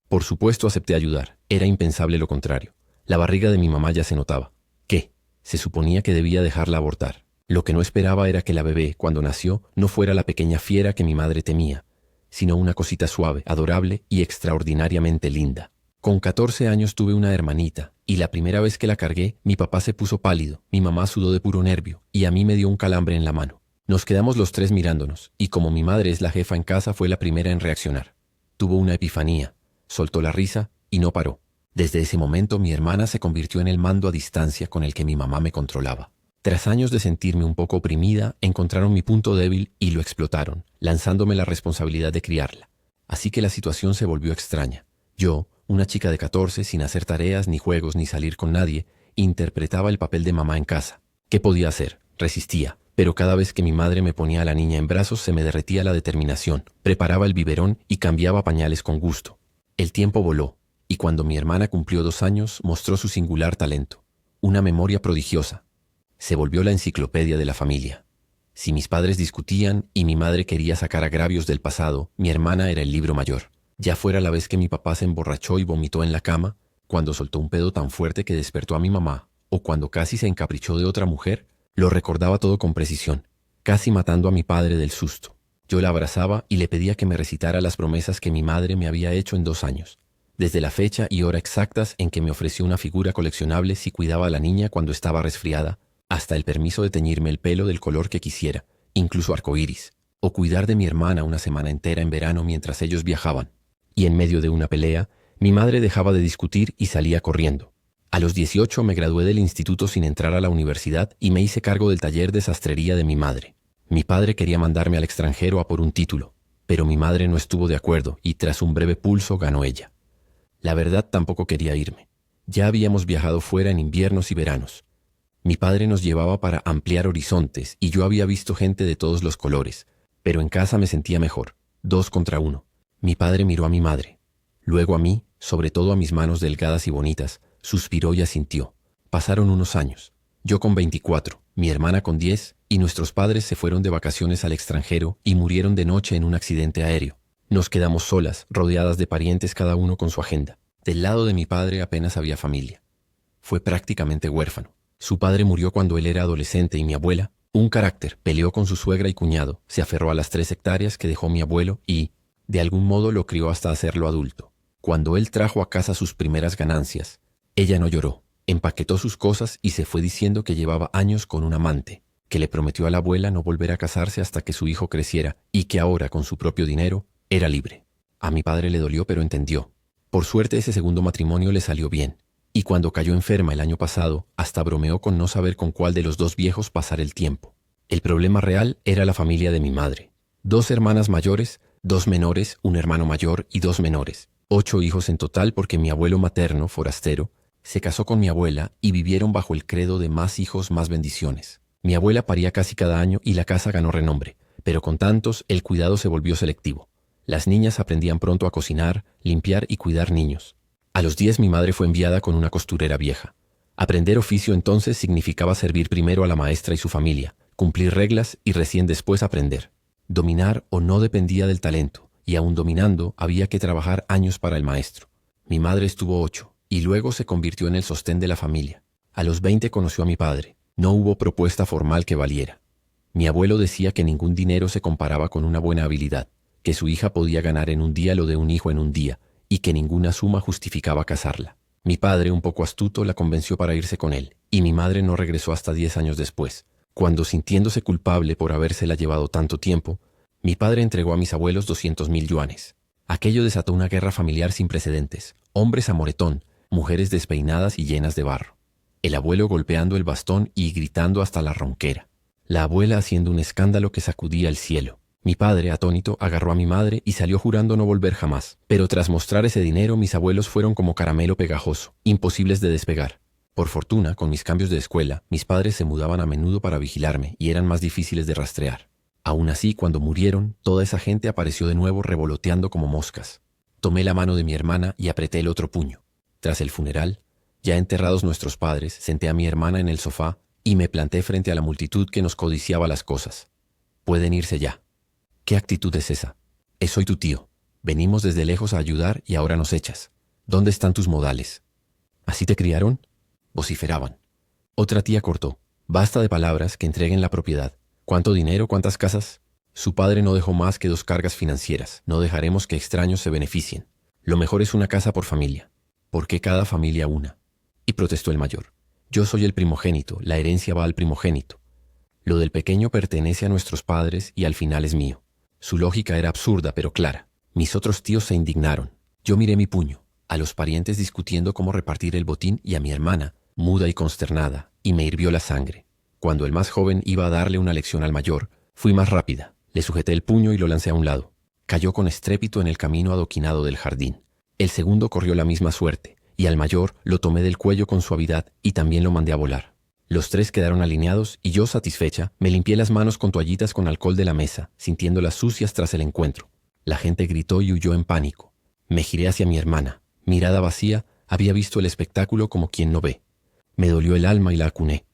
Por supuesto acepté ayudar. Era impensable lo contrario. La barriga de mi mamá ya se notaba. ¿Qué? Se suponía que debía dejarla abortar. Lo que no esperaba era que la bebé, cuando nació, no fuera la pequeña fiera que mi madre temía, sino una cosita suave, adorable y extraordinariamente linda. Con 14 años tuve una hermanita, y la primera vez que la cargué, mi papá se puso pálido, mi mamá sudó de puro nervio, y a mí me dio un calambre en la mano. Nos quedamos los 3 mirándonos, y como mi madre es la jefa en casa, fue la primera en reaccionar. Tuvo una epifanía, soltó la risa y no paró. Desde ese momento mi hermana se convirtió en el mando a distancia con el que mi mamá me controlaba. Tras años de sentirme un poco oprimida, encontraron mi punto débil y lo explotaron, lanzándome la responsabilidad de criarla. Así que la situación se volvió extraña. Yo, una chica de 14, sin hacer tareas, ni juegos, ni salir con nadie, interpretaba el papel de mamá en casa. ¿Qué podía hacer? Resistía. Pero cada vez que mi madre me ponía a la niña en brazos se me derretía la determinación, preparaba el biberón y cambiaba pañales con gusto. El tiempo voló, y cuando mi hermana cumplió 2 años mostró su singular talento, una memoria prodigiosa. Se volvió la enciclopedia de la familia. Si mis padres discutían y mi madre quería sacar agravios del pasado, mi hermana era el libro mayor. Ya fuera la vez que mi papá se emborrachó y vomitó en la cama, cuando soltó un pedo tan fuerte que despertó a mi mamá, o cuando casi se encaprichó de otra mujer, lo recordaba todo con precisión, casi matando a mi padre del susto. Yo la abrazaba y le pedía que me recitara las promesas que mi madre me había hecho en 2 años, desde la fecha y hora exactas en que me ofreció una figura coleccionable si cuidaba a la niña cuando estaba resfriada, hasta el permiso de teñirme el pelo del color que quisiera, incluso arcoíris, o cuidar de mi hermana una semana entera en verano mientras ellos viajaban. Y en medio de una pelea, mi madre dejaba de discutir y salía corriendo. A los 18 me gradué del instituto sin entrar a la universidad y me hice cargo del taller de sastrería de mi madre. Mi padre quería mandarme al extranjero a por un título, pero mi madre no estuvo de acuerdo y tras un breve pulso ganó ella. La verdad, tampoco quería irme. Ya habíamos viajado fuera en inviernos y veranos. Mi padre nos llevaba para ampliar horizontes y yo había visto gente de todos los colores, pero en casa me sentía mejor, 2 contra 1. Mi padre miró a mi madre, luego a mí, sobre todo a mis manos delgadas y bonitas, suspiró y asintió. Pasaron unos años, yo con 24, mi hermana con 10, y nuestros padres se fueron de vacaciones al extranjero y murieron de noche en un accidente aéreo. Nos quedamos solas, rodeadas de parientes cada uno con su agenda. Del lado de mi padre apenas había familia. Fue prácticamente huérfano. Su padre murió cuando él era adolescente y mi abuela, un carácter, peleó con su suegra y cuñado, se aferró a las 3 hectáreas que dejó mi abuelo y, de algún modo, lo crió hasta hacerlo adulto. Cuando él trajo a casa sus primeras ganancias, ella no lloró, empaquetó sus cosas y se fue diciendo que llevaba años con un amante, que le prometió a la abuela no volver a casarse hasta que su hijo creciera y que ahora, con su propio dinero, era libre. A mi padre le dolió, pero entendió. Por suerte ese segundo matrimonio le salió bien. Y cuando cayó enferma el año pasado, hasta bromeó con no saber con cuál de los 2 viejos pasar el tiempo. El problema real era la familia de mi madre. 2 hermanas mayores, 2 menores, un hermano mayor y 2 menores. 8 hijos en total porque mi abuelo materno, forastero, se casó con mi abuela y vivieron bajo el credo de más hijos, más bendiciones. Mi abuela paría casi cada año y la casa ganó renombre, pero con tantos el cuidado se volvió selectivo. Las niñas aprendían pronto a cocinar, limpiar y cuidar niños. A los 10 mi madre fue enviada con una costurera vieja. Aprender oficio entonces significaba servir primero a la maestra y su familia, cumplir reglas y recién después aprender. Dominar o no dependía del talento, y aun dominando había que trabajar años para el maestro. Mi madre estuvo 8, y luego se convirtió en el sostén de la familia. A los 20 conoció a mi padre. No hubo propuesta formal que valiera. Mi abuelo decía que ningún dinero se comparaba con una buena habilidad, que su hija podía ganar en un día lo de un hijo en un día, y que ninguna suma justificaba casarla. Mi padre, un poco astuto, la convenció para irse con él, y mi madre no regresó hasta 10 años después, cuando, sintiéndose culpable por habérsela llevado tanto tiempo, mi padre entregó a mis abuelos 200.000 yuanes. Aquello desató una guerra familiar sin precedentes, hombres a moretón, mujeres despeinadas y llenas de barro. El abuelo golpeando el bastón y gritando hasta la ronquera. La abuela haciendo un escándalo que sacudía el cielo. Mi padre, atónito, agarró a mi madre y salió jurando no volver jamás. Pero tras mostrar ese dinero, mis abuelos fueron como caramelo pegajoso, imposibles de despegar. Por fortuna, con mis cambios de escuela, mis padres se mudaban a menudo para vigilarme y eran más difíciles de rastrear. Aún así, cuando murieron, toda esa gente apareció de nuevo revoloteando como moscas. Tomé la mano de mi hermana y apreté el otro puño. Tras el funeral, ya enterrados nuestros padres, senté a mi hermana en el sofá y me planté frente a la multitud que nos codiciaba las cosas. Pueden irse ya. ¿Qué actitud es esa? Soy tu tío. Venimos desde lejos a ayudar y ahora nos echas. ¿Dónde están tus modales? ¿Así te criaron? Vociferaban. Otra tía cortó. Basta de palabras, que entreguen la propiedad. ¿Cuánto dinero? ¿Cuántas casas? Su padre no dejó más que 2 cargas financieras. No dejaremos que extraños se beneficien. Lo mejor es una casa por familia. ¿Por qué cada familia una? Y protestó el mayor. Yo soy el primogénito, la herencia va al primogénito. Lo del pequeño pertenece a nuestros padres y al final es mío. Su lógica era absurda pero clara. Mis otros tíos se indignaron. Yo miré mi puño, a los parientes discutiendo cómo repartir el botín y a mi hermana, muda y consternada, y me hirvió la sangre. Cuando el más joven iba a darle una lección al mayor, fui más rápida. Le sujeté el puño y lo lancé a un lado. Cayó con estrépito en el camino adoquinado del jardín. El segundo corrió la misma suerte, y al mayor lo tomé del cuello con suavidad y también lo mandé a volar. Los 3 quedaron alineados y yo, satisfecha, me limpié las manos con toallitas con alcohol de la mesa, sintiéndolas sucias tras el encuentro. La gente gritó y huyó en pánico. Me giré hacia mi hermana. Mirada vacía, había visto el espectáculo como quien no ve. Me dolió el alma y la acuné.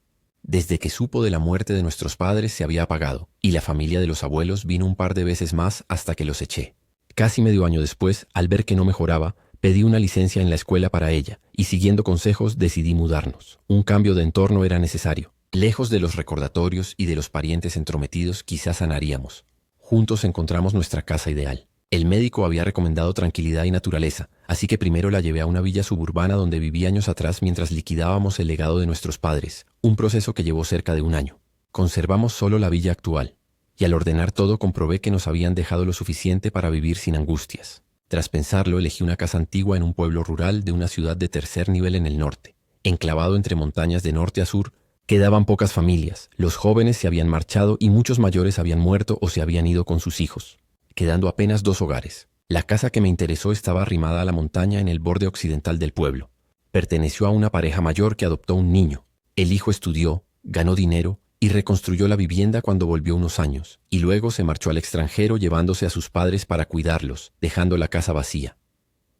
Desde que supo de la muerte de nuestros padres se había apagado, y la familia de los abuelos vino un par de veces más hasta que los eché. Casi medio año después, al ver que no mejoraba, pedí una licencia en la escuela para ella, y siguiendo consejos decidí mudarnos. Un cambio de entorno era necesario. Lejos de los recordatorios y de los parientes entrometidos, quizás sanaríamos. Juntos encontramos nuestra casa ideal. El médico había recomendado tranquilidad y naturaleza, así que primero la llevé a una villa suburbana donde viví años atrás mientras liquidábamos el legado de nuestros padres, un proceso que llevó cerca de un año. Conservamos solo la villa actual, y al ordenar todo comprobé que nos habían dejado lo suficiente para vivir sin angustias. Tras pensarlo, elegí una casa antigua en un pueblo rural de una ciudad de tercer nivel en el norte. Enclavado entre montañas de norte a sur, quedaban pocas familias, los jóvenes se habían marchado y muchos mayores habían muerto o se habían ido con sus hijos, quedando apenas 2 hogares. La casa que me interesó estaba arrimada a la montaña en el borde occidental del pueblo. Perteneció a una pareja mayor que adoptó un niño. El hijo estudió, ganó dinero y reconstruyó la vivienda cuando volvió unos años, y luego se marchó al extranjero llevándose a sus padres para cuidarlos, dejando la casa vacía.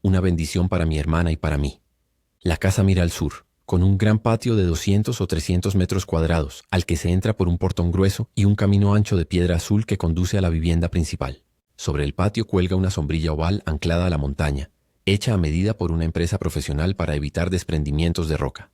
Una bendición para mi hermana y para mí. La casa mira al sur, con un gran patio de 200 o 300 metros cuadrados, al que se entra por un portón grueso y un camino ancho de piedra azul que conduce a la vivienda principal. Sobre el patio cuelga una sombrilla oval anclada a la montaña, hecha a medida por una empresa profesional para evitar desprendimientos de roca.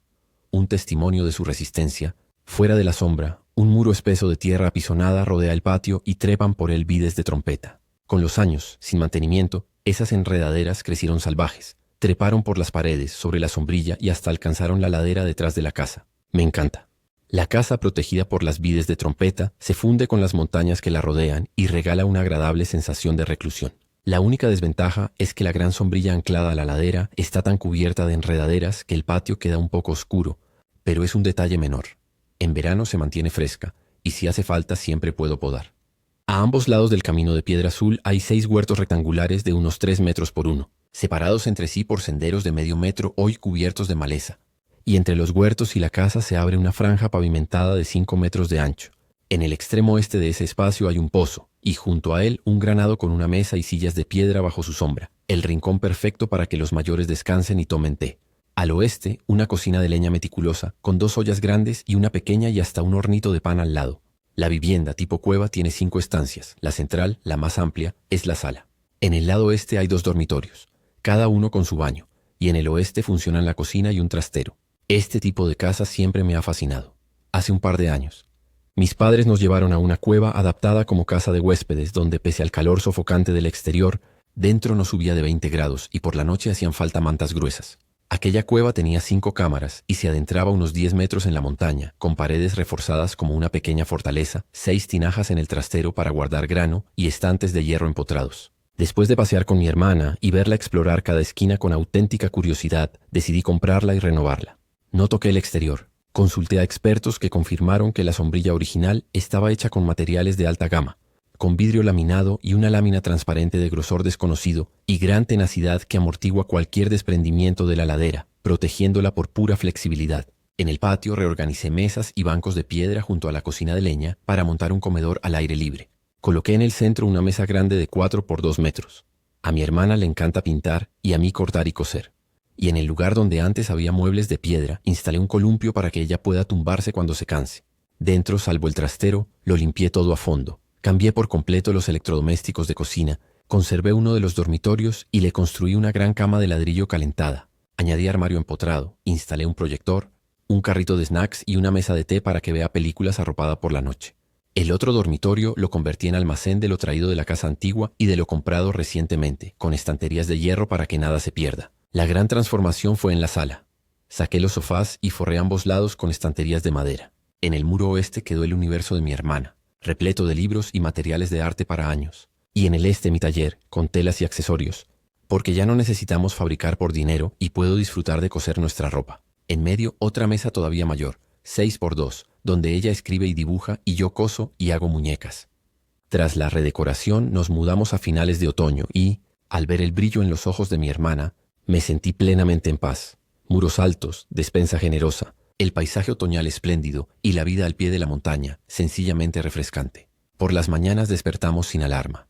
Un testimonio de su resistencia. Fuera de la sombra, un muro espeso de tierra apisonada rodea el patio y trepan por él vides de trompeta. Con los años, sin mantenimiento, esas enredaderas crecieron salvajes. Treparon por las paredes, sobre la sombrilla y hasta alcanzaron la ladera detrás de la casa. Me encanta. La casa, protegida por las vides de trompeta, se funde con las montañas que la rodean y regala una agradable sensación de reclusión. La única desventaja es que la gran sombrilla anclada a la ladera está tan cubierta de enredaderas que el patio queda un poco oscuro, pero es un detalle menor. En verano se mantiene fresca, y si hace falta siempre puedo podar. A ambos lados del camino de piedra azul hay 6 huertos rectangulares de unos 3 metros por 1, separados entre sí por senderos de medio metro hoy cubiertos de maleza. Y entre los huertos y la casa se abre una franja pavimentada de 5 metros de ancho. En el extremo este de ese espacio hay un pozo, y junto a él un granado con una mesa y sillas de piedra bajo su sombra, el rincón perfecto para que los mayores descansen y tomen té. Al oeste, una cocina de leña meticulosa, con 2 ollas grandes y una pequeña y hasta un hornito de pan al lado. La vivienda tipo cueva tiene 5 estancias. La central, la más amplia, es la sala. En el lado este hay 2 dormitorios, cada uno con su baño, y en el oeste funcionan la cocina y un trastero. Este tipo de casa siempre me ha fascinado. hace un par de años. Mis padres nos llevaron a una cueva adaptada como casa de huéspedes, donde pese al calor sofocante del exterior, dentro no subía de 20 grados y por la noche hacían falta mantas gruesas. Aquella cueva tenía 5 cámaras y se adentraba unos 10 metros en la montaña, con paredes reforzadas como una pequeña fortaleza, 6 tinajas en el trastero para guardar grano y estantes de hierro empotrados. Después de pasear con mi hermana y verla explorar cada esquina con auténtica curiosidad, decidí comprarla y renovarla. No toqué el exterior. Consulté a expertos que confirmaron que la sombrilla original estaba hecha con materiales de alta gama, con vidrio laminado y una lámina transparente de grosor desconocido y gran tenacidad que amortigua cualquier desprendimiento de la ladera, protegiéndola por pura flexibilidad. En el patio reorganicé mesas y bancos de piedra junto a la cocina de leña para montar un comedor al aire libre. Coloqué en el centro una mesa grande de 4 por 2 metros. A mi hermana le encanta pintar y a mí cortar y coser. Y en el lugar donde antes había muebles de piedra, instalé un columpio para que ella pueda tumbarse cuando se canse. Dentro, salvo el trastero, lo limpié todo a fondo. Cambié por completo los electrodomésticos de cocina, conservé uno de los dormitorios y le construí una gran cama de ladrillo calentada. Añadí armario empotrado, instalé un proyector, un carrito de snacks y una mesa de té para que vea películas arropada por la noche. El otro dormitorio lo convertí en almacén de lo traído de la casa antigua y de lo comprado recientemente, con estanterías de hierro para que nada se pierda. La gran transformación fue en la sala. Saqué los sofás y forré ambos lados con estanterías de madera. En el muro oeste quedó el universo de mi hermana, repleto de libros y materiales de arte para años. Y en el este mi taller, con telas y accesorios, porque ya no necesitamos fabricar por dinero y puedo disfrutar de coser nuestra ropa. En medio otra mesa todavía mayor, 6 por 2, donde ella escribe y dibuja y yo coso y hago muñecas. Tras la redecoración nos mudamos a finales de otoño y, al ver el brillo en los ojos de mi hermana, me sentí plenamente en paz. Muros altos, despensa generosa, el paisaje otoñal espléndido y la vida al pie de la montaña, sencillamente refrescante. Por las mañanas despertamos sin alarma.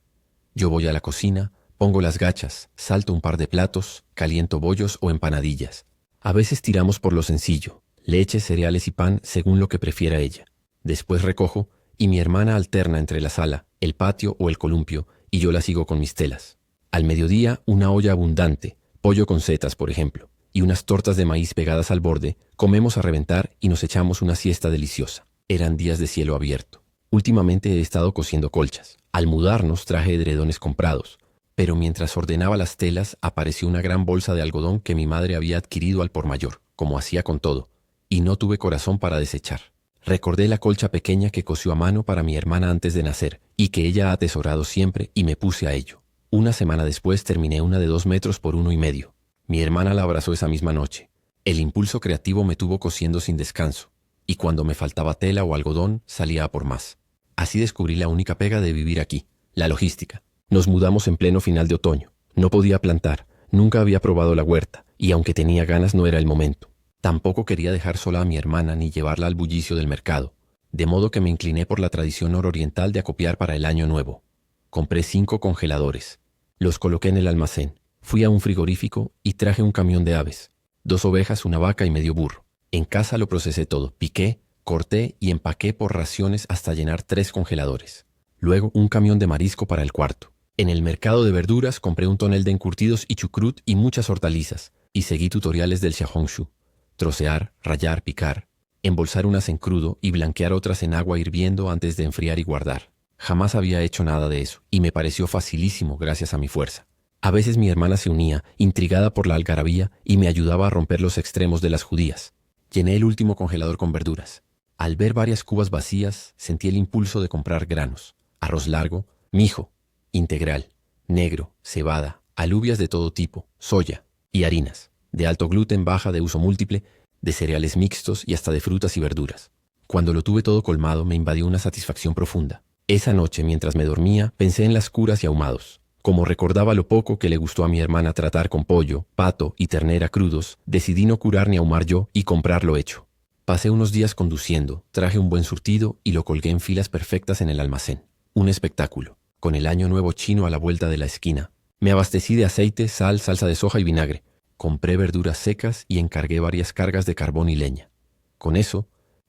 Yo voy a la cocina, pongo las gachas, salto un par de platos, caliento bollos o empanadillas. A veces tiramos por lo sencillo, leche, cereales y pan según lo que prefiera ella. Después recojo y mi hermana alterna entre la sala, el patio o el columpio y yo la sigo con mis telas. Al mediodía una olla abundante, pollo con setas por ejemplo, y unas tortas de maíz pegadas al borde, comemos a reventar y nos echamos una siesta deliciosa. Eran días de cielo abierto. Últimamente he estado cosiendo colchas. Al mudarnos traje edredones comprados, pero mientras ordenaba las telas apareció una gran bolsa de algodón que mi madre había adquirido al por mayor, como hacía con todo, y no tuve corazón para desechar. Recordé la colcha pequeña que cosió a mano para mi hermana antes de nacer y que ella ha atesorado siempre y me puse a ello. Una semana después terminé una de 2 metros por 1,5. Mi hermana la abrazó esa misma noche. El impulso creativo me tuvo cosiendo sin descanso, y cuando me faltaba tela o algodón salía a por más. Así descubrí la única pega de vivir aquí, la logística. Nos mudamos en pleno final de otoño. No podía plantar, nunca había probado la huerta, y aunque tenía ganas no era el momento. Tampoco quería dejar sola a mi hermana ni llevarla al bullicio del mercado, de modo que me incliné por la tradición nororiental de acopiar para el año nuevo. Compré 5 congeladores. Los coloqué en el almacén. Fui a un frigorífico y traje un camión de aves, 2 ovejas, una vaca y medio burro. En casa lo procesé todo, piqué, corté y empaqué por raciones hasta llenar 3 congeladores. Luego un camión de marisco para el cuarto. En el mercado de verduras compré un tonel de encurtidos y chucrut y muchas hortalizas, y seguí tutoriales del xiaohongshu. Trocear, rallar, picar, embolsar unas en crudo y blanquear otras en agua hirviendo antes de enfriar y guardar. Jamás había hecho nada de eso, y me pareció facilísimo gracias a mi fuerza. A veces mi hermana se unía, intrigada por la algarabía, y me ayudaba a romper los extremos de las judías. Llené el último congelador con verduras. Al ver varias cubas vacías, sentí el impulso de comprar granos. Arroz largo, mijo, integral, negro, cebada, alubias de todo tipo, soya y harinas, de alto gluten, baja, de uso múltiple, de cereales mixtos y hasta de frutas y verduras. Cuando lo tuve todo colmado, me invadió una satisfacción profunda. Esa noche, mientras me dormía, pensé en las curas y ahumados. Como recordaba lo poco que le gustó a mi hermana tratar con pollo, pato y ternera crudos, decidí no curar ni ahumar yo y comprarlo hecho. Pasé unos días conduciendo, traje un buen surtido y lo colgué en filas perfectas en el almacén. Un espectáculo, con el año nuevo chino a la vuelta de la esquina. Me abastecí de aceite, sal, salsa de soja y vinagre. Compré verduras secas y encargué varias cargas de carbón y leña. Con eso,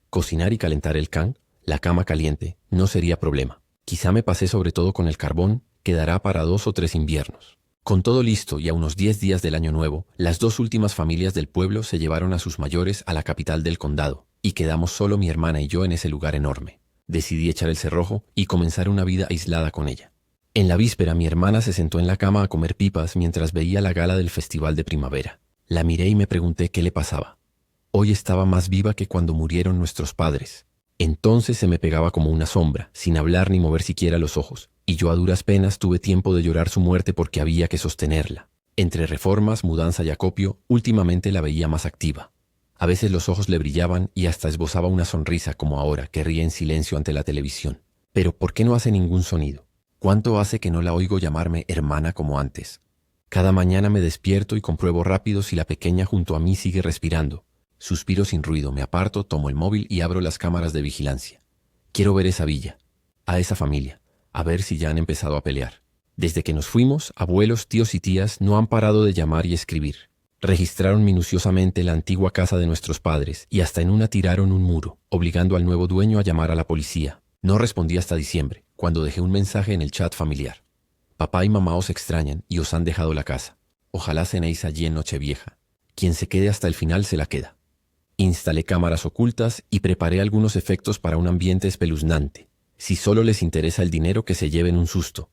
cocinar y calentar el can, la cama caliente, no sería problema. Quizá me pasé sobre todo con el carbón, quedará para 2 o 3 inviernos. Con todo listo y a unos 10 días del año nuevo, las 2 últimas familias del pueblo se llevaron a sus mayores a la capital del condado. y quedamos solo mi hermana y yo en ese lugar enorme. Decidí echar el cerrojo y comenzar una vida aislada con ella. En la víspera, mi hermana se sentó en la cama a comer pipas mientras veía la gala del Festival de Primavera. La miré y me pregunté qué le pasaba. Hoy estaba más viva que cuando murieron nuestros padres. Entonces se me pegaba como una sombra, sin hablar ni mover siquiera los ojos, y yo a duras penas tuve tiempo de llorar su muerte porque había que sostenerla. Entre reformas, mudanza y acopio, últimamente la veía más activa. A veces los ojos le brillaban y hasta esbozaba una sonrisa como ahora, que ríe en silencio ante la televisión. Pero ¿por qué no hace ningún sonido? ¿Cuánto hace que no la oigo llamarme hermana como antes? Cada mañana me despierto y compruebo rápido si la pequeña junto a mí sigue respirando. Suspiro sin ruido, me aparto, tomo el móvil y abro las cámaras de vigilancia. Quiero ver esa villa, a esa familia, a ver si ya han empezado a pelear. Desde que nos fuimos, abuelos, tíos y tías no han parado de llamar y escribir. Registraron minuciosamente la antigua casa de nuestros padres y hasta en una tiraron un muro, obligando al nuevo dueño a llamar a la policía. No respondí hasta diciembre, cuando dejé un mensaje en el chat familiar. Papá y mamá os extrañan y os han dejado la casa. Ojalá cenéis allí en Nochevieja. Quien se quede hasta el final se la queda. Instalé cámaras ocultas y preparé algunos efectos para un ambiente espeluznante. Si solo les interesa el dinero, que se lleven un susto.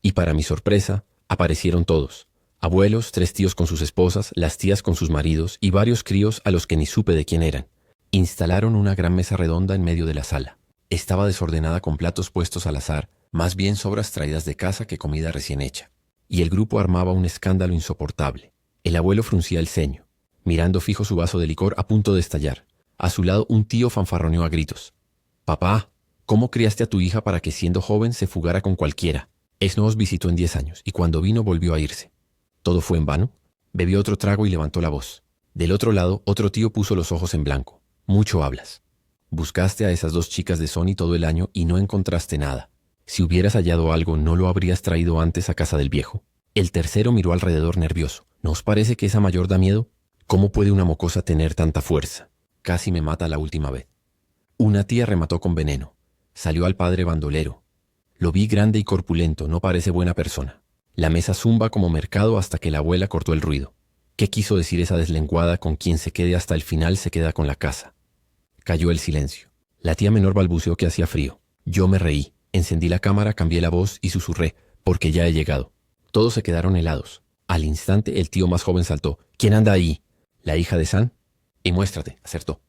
Y para mi sorpresa, aparecieron todos. Abuelos, 3 tíos con sus esposas, las tías con sus maridos y varios críos a los que ni supe de quién eran. Instalaron una gran mesa redonda en medio de la sala. Estaba desordenada con platos puestos al azar, más bien sobras traídas de casa que comida recién hecha. Y el grupo armaba un escándalo insoportable. El abuelo fruncía el ceño, mirando fijo su vaso de licor a punto de estallar. A su lado un tío fanfarroneó a gritos. «Papá, ¿cómo criaste a tu hija para que siendo joven se fugara con cualquiera? No os visitó en 10 años y cuando vino volvió a irse». ¿Todo fue en vano? Bebió otro trago y levantó la voz. Del otro lado, otro tío puso los ojos en blanco. «Mucho hablas. Buscaste a esas 2 chicas de Sony todo el año y no encontraste nada. Si hubieras hallado algo, ¿no lo habrías traído antes a casa del viejo?». El tercero miró alrededor nervioso. «¿No os parece que esa mayor da miedo? ¿Cómo puede una mocosa tener tanta fuerza? Casi me mata la última vez». Una tía remató con veneno. Salió al padre bandolero. «Lo vi grande y corpulento, no parece buena persona». La mesa zumba como mercado hasta que la abuela cortó el ruido. ¿Qué quiso decir esa deslenguada? Con quien se quede hasta el final se queda con la casa. Cayó el silencio. La tía menor balbuceó que hacía frío. Yo me reí, encendí la cámara, cambié la voz y susurré, porque ya he llegado. Todos se quedaron helados. Al instante el tío más joven saltó. «¿Quién anda ahí?» «La hija de San». «Y muéstrate», acertó.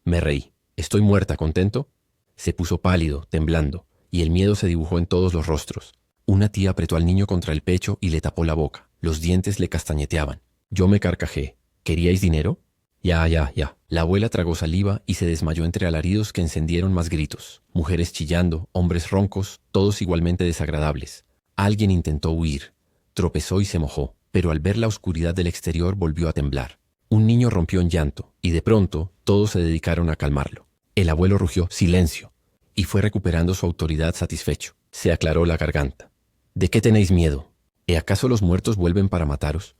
Me reí. «¿Estoy muerta, contento?» Se puso pálido, temblando, y el miedo se dibujó en todos los rostros. Una tía apretó al niño contra el pecho y le tapó la boca. Los dientes le castañeteaban. Yo me carcajé. «¿Queríais dinero?» Ya. La abuela tragó saliva y se desmayó entre alaridos que encendieron más gritos. Mujeres chillando, hombres roncos, todos igualmente desagradables. Alguien intentó huir. Tropezó y se mojó, pero al ver la oscuridad del exterior volvió a temblar. Un niño rompió en llanto y de pronto todos se dedicaron a calmarlo. El abuelo rugió «¡Silencio!» y fue recuperando su autoridad satisfecho. Se aclaró la garganta. «¿De qué tenéis miedo? ¿Acaso los muertos vuelven para mataros?»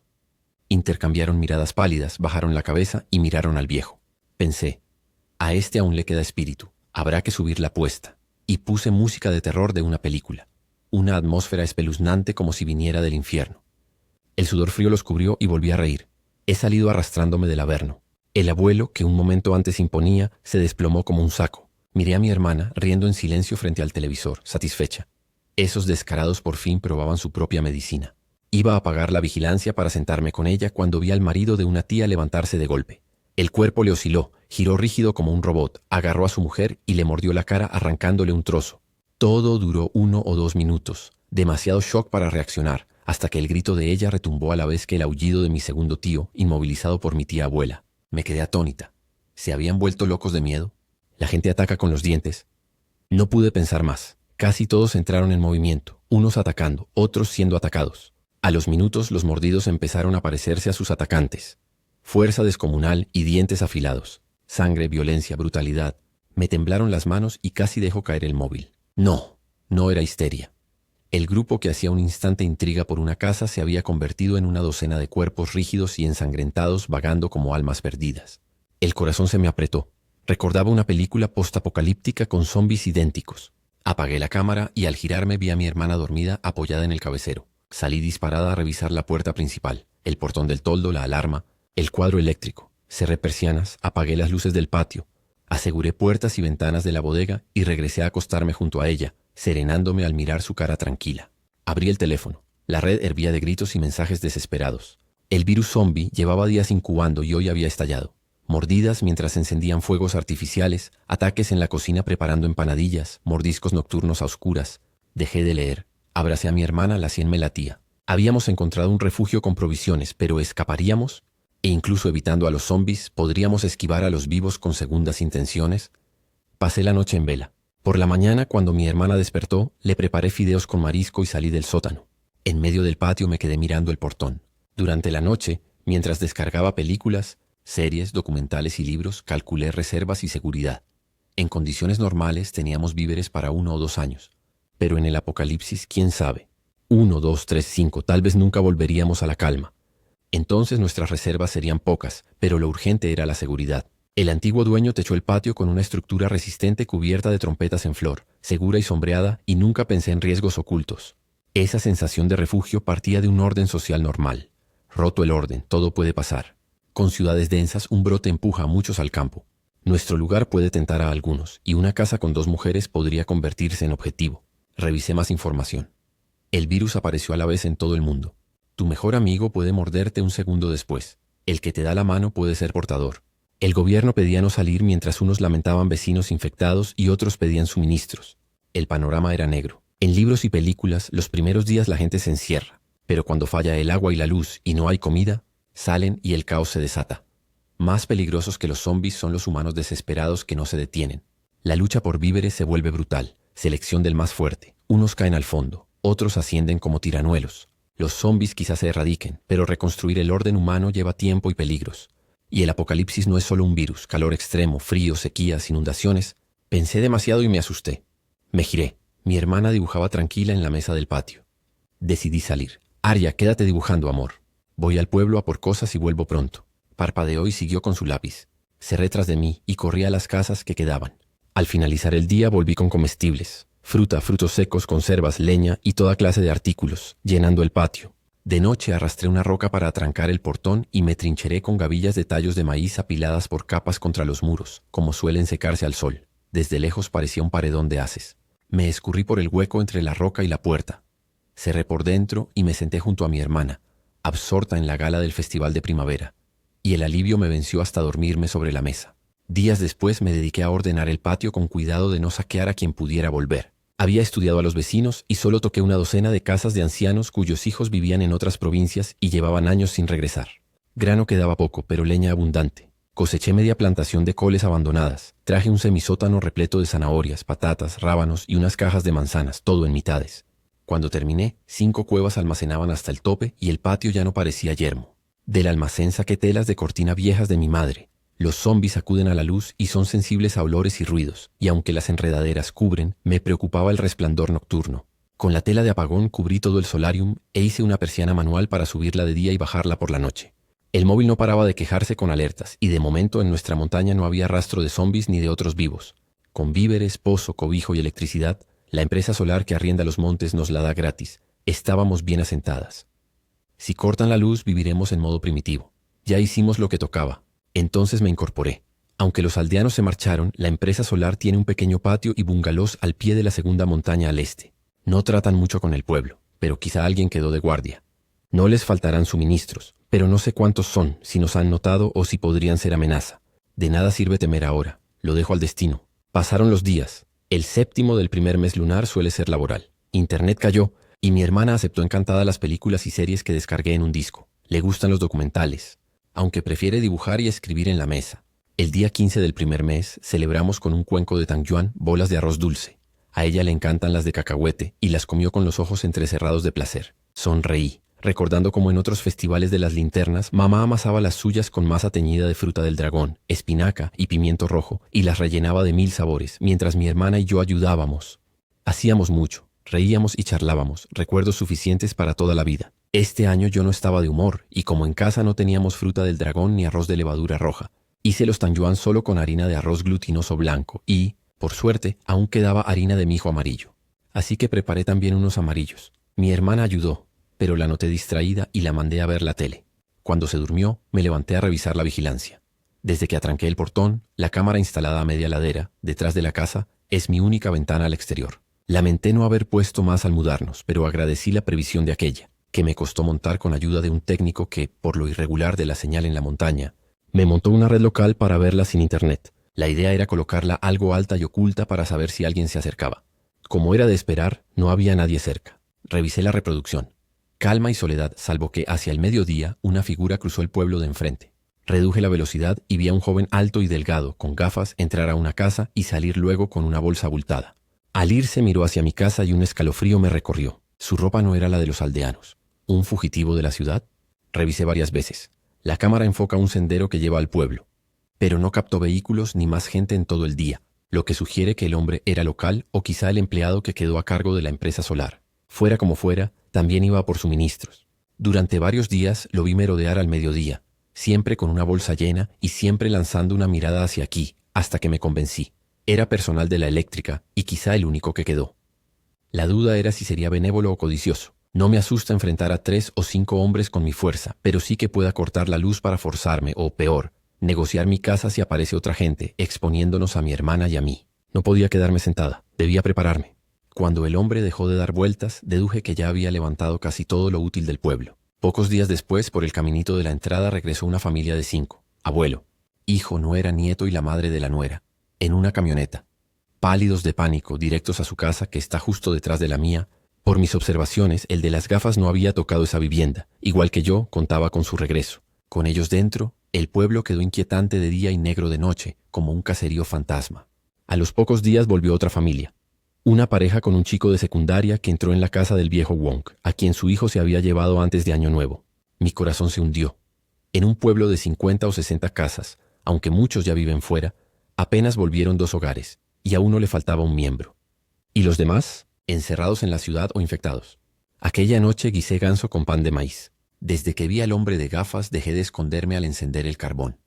Intercambiaron miradas pálidas, bajaron la cabeza y miraron al viejo. Pensé, a este aún le queda espíritu, habrá que subir la apuesta. Y puse música de terror de una película. Una atmósfera espeluznante como si viniera del infierno. El sudor frío los cubrió y volví a reír. He salido arrastrándome del averno. El abuelo, que un momento antes imponía, se desplomó como un saco. Miré a mi hermana, riendo en silencio frente al televisor, satisfecha. Esos descarados por fin probaban su propia medicina. Iba a apagar la vigilancia para sentarme con ella cuando vi al marido de una tía levantarse de golpe. El cuerpo le osciló, giró rígido como un robot, agarró a su mujer y le mordió la cara arrancándole un trozo. Todo duró 1 o 2 minutos, demasiado shock para reaccionar, hasta que el grito de ella retumbó a la vez que el aullido de mi segundo tío, inmovilizado por mi tía abuela. Me quedé atónita. ¿Se habían vuelto locos de miedo? La gente ataca con los dientes. No pude pensar más. Casi todos entraron en movimiento, unos atacando, otros siendo atacados. A los minutos los mordidos empezaron a parecerse a sus atacantes. Fuerza descomunal y dientes afilados. Sangre, violencia, brutalidad. Me temblaron las manos y casi dejo caer el móvil. No era histeria. El grupo que hacía un instante intriga por una casa se había convertido en una docena de cuerpos rígidos y ensangrentados vagando como almas perdidas. El corazón se me apretó. Recordaba una película postapocalíptica con zombies idénticos. Apagué la cámara y al girarme vi a mi hermana dormida apoyada en el cabecero. Salí disparada a revisar la puerta principal, el portón del toldo, la alarma, el cuadro eléctrico. Cerré persianas, apagué las luces del patio. Aseguré puertas y ventanas de la bodega y regresé a acostarme junto a ella, serenándome al mirar su cara tranquila. Abrí el teléfono. La red hervía de gritos y mensajes desesperados. El virus zombie llevaba días incubando y hoy había estallado. Mordidas mientras encendían fuegos artificiales, ataques en la cocina preparando empanadillas, mordiscos nocturnos a oscuras. Dejé de leer. Abracé a mi hermana, la sien me latía. Habíamos encontrado un refugio con provisiones, pero ¿escaparíamos? E incluso evitando a los zombies, ¿podríamos esquivar a los vivos con segundas intenciones? Pasé la noche en vela. Por la mañana, cuando mi hermana despertó, le preparé fideos con marisco y salí del sótano. En medio del patio me quedé mirando el portón. Durante la noche, mientras descargaba películas, series, documentales y libros, calculé reservas y seguridad. En condiciones normales teníamos víveres para 1 o 2 años. Pero en el apocalipsis, ¿quién sabe? 1, 2, 3, 5, tal vez nunca volveríamos a la calma. Entonces nuestras reservas serían pocas, pero lo urgente era la seguridad. El antiguo dueño techó el patio con una estructura resistente cubierta de trompetas en flor, segura y sombreada, y nunca pensé en riesgos ocultos. Esa sensación de refugio partía de un orden social normal. Roto el orden, todo puede pasar. Con ciudades densas, un brote empuja a muchos al campo. Nuestro lugar puede tentar a algunos, y una casa con 2 mujeres podría convertirse en objetivo. Revisé más información. El virus apareció a la vez en todo el mundo. Tu mejor amigo puede morderte un segundo después. El que te da la mano puede ser portador. El gobierno pedía no salir mientras unos lamentaban vecinos infectados y otros pedían suministros. El panorama era negro. En libros y películas, los primeros días la gente se encierra, pero cuando falla el agua y la luz y no hay comida, salen y el caos se desata. Más peligrosos que los zombies son los humanos desesperados que no se detienen. La lucha por víveres se vuelve brutal. Selección del más fuerte. Unos caen al fondo, otros ascienden como tiranuelos. Los zombies quizás se erradiquen, pero reconstruir el orden humano lleva tiempo y peligros. Y el apocalipsis no es solo un virus, calor extremo, frío, sequías, inundaciones. Pensé demasiado y me asusté. Me giré. Mi hermana dibujaba tranquila en la mesa del patio. Decidí salir. Arya, quédate dibujando, amor. Voy al pueblo a por cosas y vuelvo pronto. Parpadeó y siguió con su lápiz. Cerré tras de mí y corrí a las casas que quedaban. Al finalizar el día volví con comestibles. Fruta, frutos secos, conservas, leña y toda clase de artículos, llenando el patio. De noche arrastré una roca para atrancar el portón y me trincheré con gavillas de tallos de maíz apiladas por capas contra los muros, como suelen secarse al sol. Desde lejos parecía un paredón de haces. Me escurrí por el hueco entre la roca y la puerta. Cerré por dentro y me senté junto a mi hermana, absorta en la gala del festival de primavera. Y el alivio me venció hasta dormirme sobre la mesa. Días después me dediqué a ordenar el patio con cuidado de no saquear a quien pudiera volver. Había estudiado a los vecinos y solo toqué una docena de casas de ancianos cuyos hijos vivían en otras provincias y llevaban años sin regresar. Grano quedaba poco, pero leña abundante. Coseché media plantación de coles abandonadas. Traje un semisótano repleto de zanahorias, patatas, rábanos y unas cajas de manzanas, todo en mitades. Cuando terminé, 5 cuevas almacenaban hasta el tope y el patio ya no parecía yermo. Del almacén saqué telas de cortina viejas de mi madre. Los zombies acuden a la luz y son sensibles a olores y ruidos, y aunque las enredaderas cubren, me preocupaba el resplandor nocturno. Con la tela de apagón cubrí todo el solarium e hice una persiana manual para subirla de día y bajarla por la noche. El móvil no paraba de quejarse con alertas, y de momento en nuestra montaña no había rastro de zombies ni de otros vivos. Con víveres, pozo, cobijo y electricidad, la empresa solar que arrienda los montes nos la da gratis. Estábamos bien asentadas. Si cortan la luz, viviremos en modo primitivo. Ya hicimos lo que tocaba. Entonces me incorporé. Aunque los aldeanos se marcharon, la empresa solar tiene un pequeño patio y bungalows al pie de la segunda montaña al este. No tratan mucho con el pueblo, pero quizá alguien quedó de guardia. No les faltarán suministros, pero no sé cuántos son, si nos han notado o si podrían ser amenaza. De nada sirve temer ahora. Lo dejo al destino. Pasaron los días. El 7º del primer mes lunar suele ser laboral. Internet cayó y mi hermana aceptó encantada las películas y series que descargué en un disco. Le gustan los documentales, aunque prefiere dibujar y escribir en la mesa. El día 15 del primer mes celebramos con un cuenco de tangyuan bolas de arroz dulce. A ella le encantan las de cacahuete y las comió con los ojos entrecerrados de placer. Sonreí, recordando cómo en otros festivales de las linternas mamá amasaba las suyas con masa teñida de fruta del dragón, espinaca y pimiento rojo y las rellenaba de 1000 sabores, mientras mi hermana y yo ayudábamos. Hacíamos mucho, reíamos y charlábamos, recuerdos suficientes para toda la vida. Este año yo no estaba de humor, y como en casa no teníamos fruta del dragón ni arroz de levadura roja, hice los tangyuan solo con harina de arroz glutinoso blanco y, por suerte, aún quedaba harina de mijo amarillo. Así que preparé también unos amarillos. Mi hermana ayudó, pero la noté distraída y la mandé a ver la tele. Cuando se durmió, me levanté a revisar la vigilancia. Desde que atranqué el portón, la cámara instalada a media ladera, detrás de la casa, es mi única ventana al exterior. Lamenté no haber puesto más al mudarnos, pero agradecí la previsión de aquella, que me costó montar con ayuda de un técnico que, por lo irregular de la señal en la montaña, me montó una red local para verla sin internet. La idea era colocarla algo alta y oculta para saber si alguien se acercaba. Como era de esperar, no había nadie cerca. Revisé la reproducción. Calma y soledad, salvo que hacia el mediodía una figura cruzó el pueblo de enfrente. Reduje la velocidad y vi a un joven alto y delgado, con gafas, entrar a una casa y salir luego con una bolsa abultada. Al irse miró hacia mi casa y un escalofrío me recorrió. Su ropa no era la de los aldeanos. ¿Un fugitivo de la ciudad? Revisé varias veces. La cámara enfoca un sendero que lleva al pueblo, pero no captó vehículos ni más gente en todo el día, lo que sugiere que el hombre era local o quizá el empleado que quedó a cargo de la empresa solar. Fuera como fuera, también iba por suministros. Durante varios días lo vi merodear al mediodía, siempre con una bolsa llena y siempre lanzando una mirada hacia aquí, hasta que me convencí. Era personal de la eléctrica y quizá el único que quedó. La duda era si sería benévolo o codicioso. No me asusta enfrentar a 3 o 5 hombres con mi fuerza, pero sí que pueda cortar la luz para forzarme, o peor, negociar mi casa si aparece otra gente, exponiéndonos a mi hermana y a mí. No podía quedarme sentada, debía prepararme. Cuando el hombre dejó de dar vueltas, deduje que ya había levantado casi todo lo útil del pueblo. Pocos días después, por el caminito de la entrada, regresó una familia de 5. Abuelo, hijo, nuera, nieto y la madre de la nuera, en una camioneta. Pálidos de pánico, directos a su casa, que está justo detrás de la mía. Por mis observaciones, el de las gafas no había tocado esa vivienda. Igual que yo, contaba con su regreso. Con ellos dentro, el pueblo quedó inquietante de día y negro de noche, como un caserío fantasma. A los pocos días volvió otra familia. Una pareja con un chico de secundaria que entró en la casa del viejo Wong, a quien su hijo se había llevado antes de Año Nuevo. Mi corazón se hundió. En un pueblo de 50 o 60 casas, aunque muchos ya viven fuera, apenas volvieron 2 hogares, y a uno le faltaba un miembro. ¿Y los demás? Encerrados en la ciudad o infectados. Aquella noche guisé ganso con pan de maíz. Desde que vi al hombre de gafas dejé de esconderme al encender el carbón.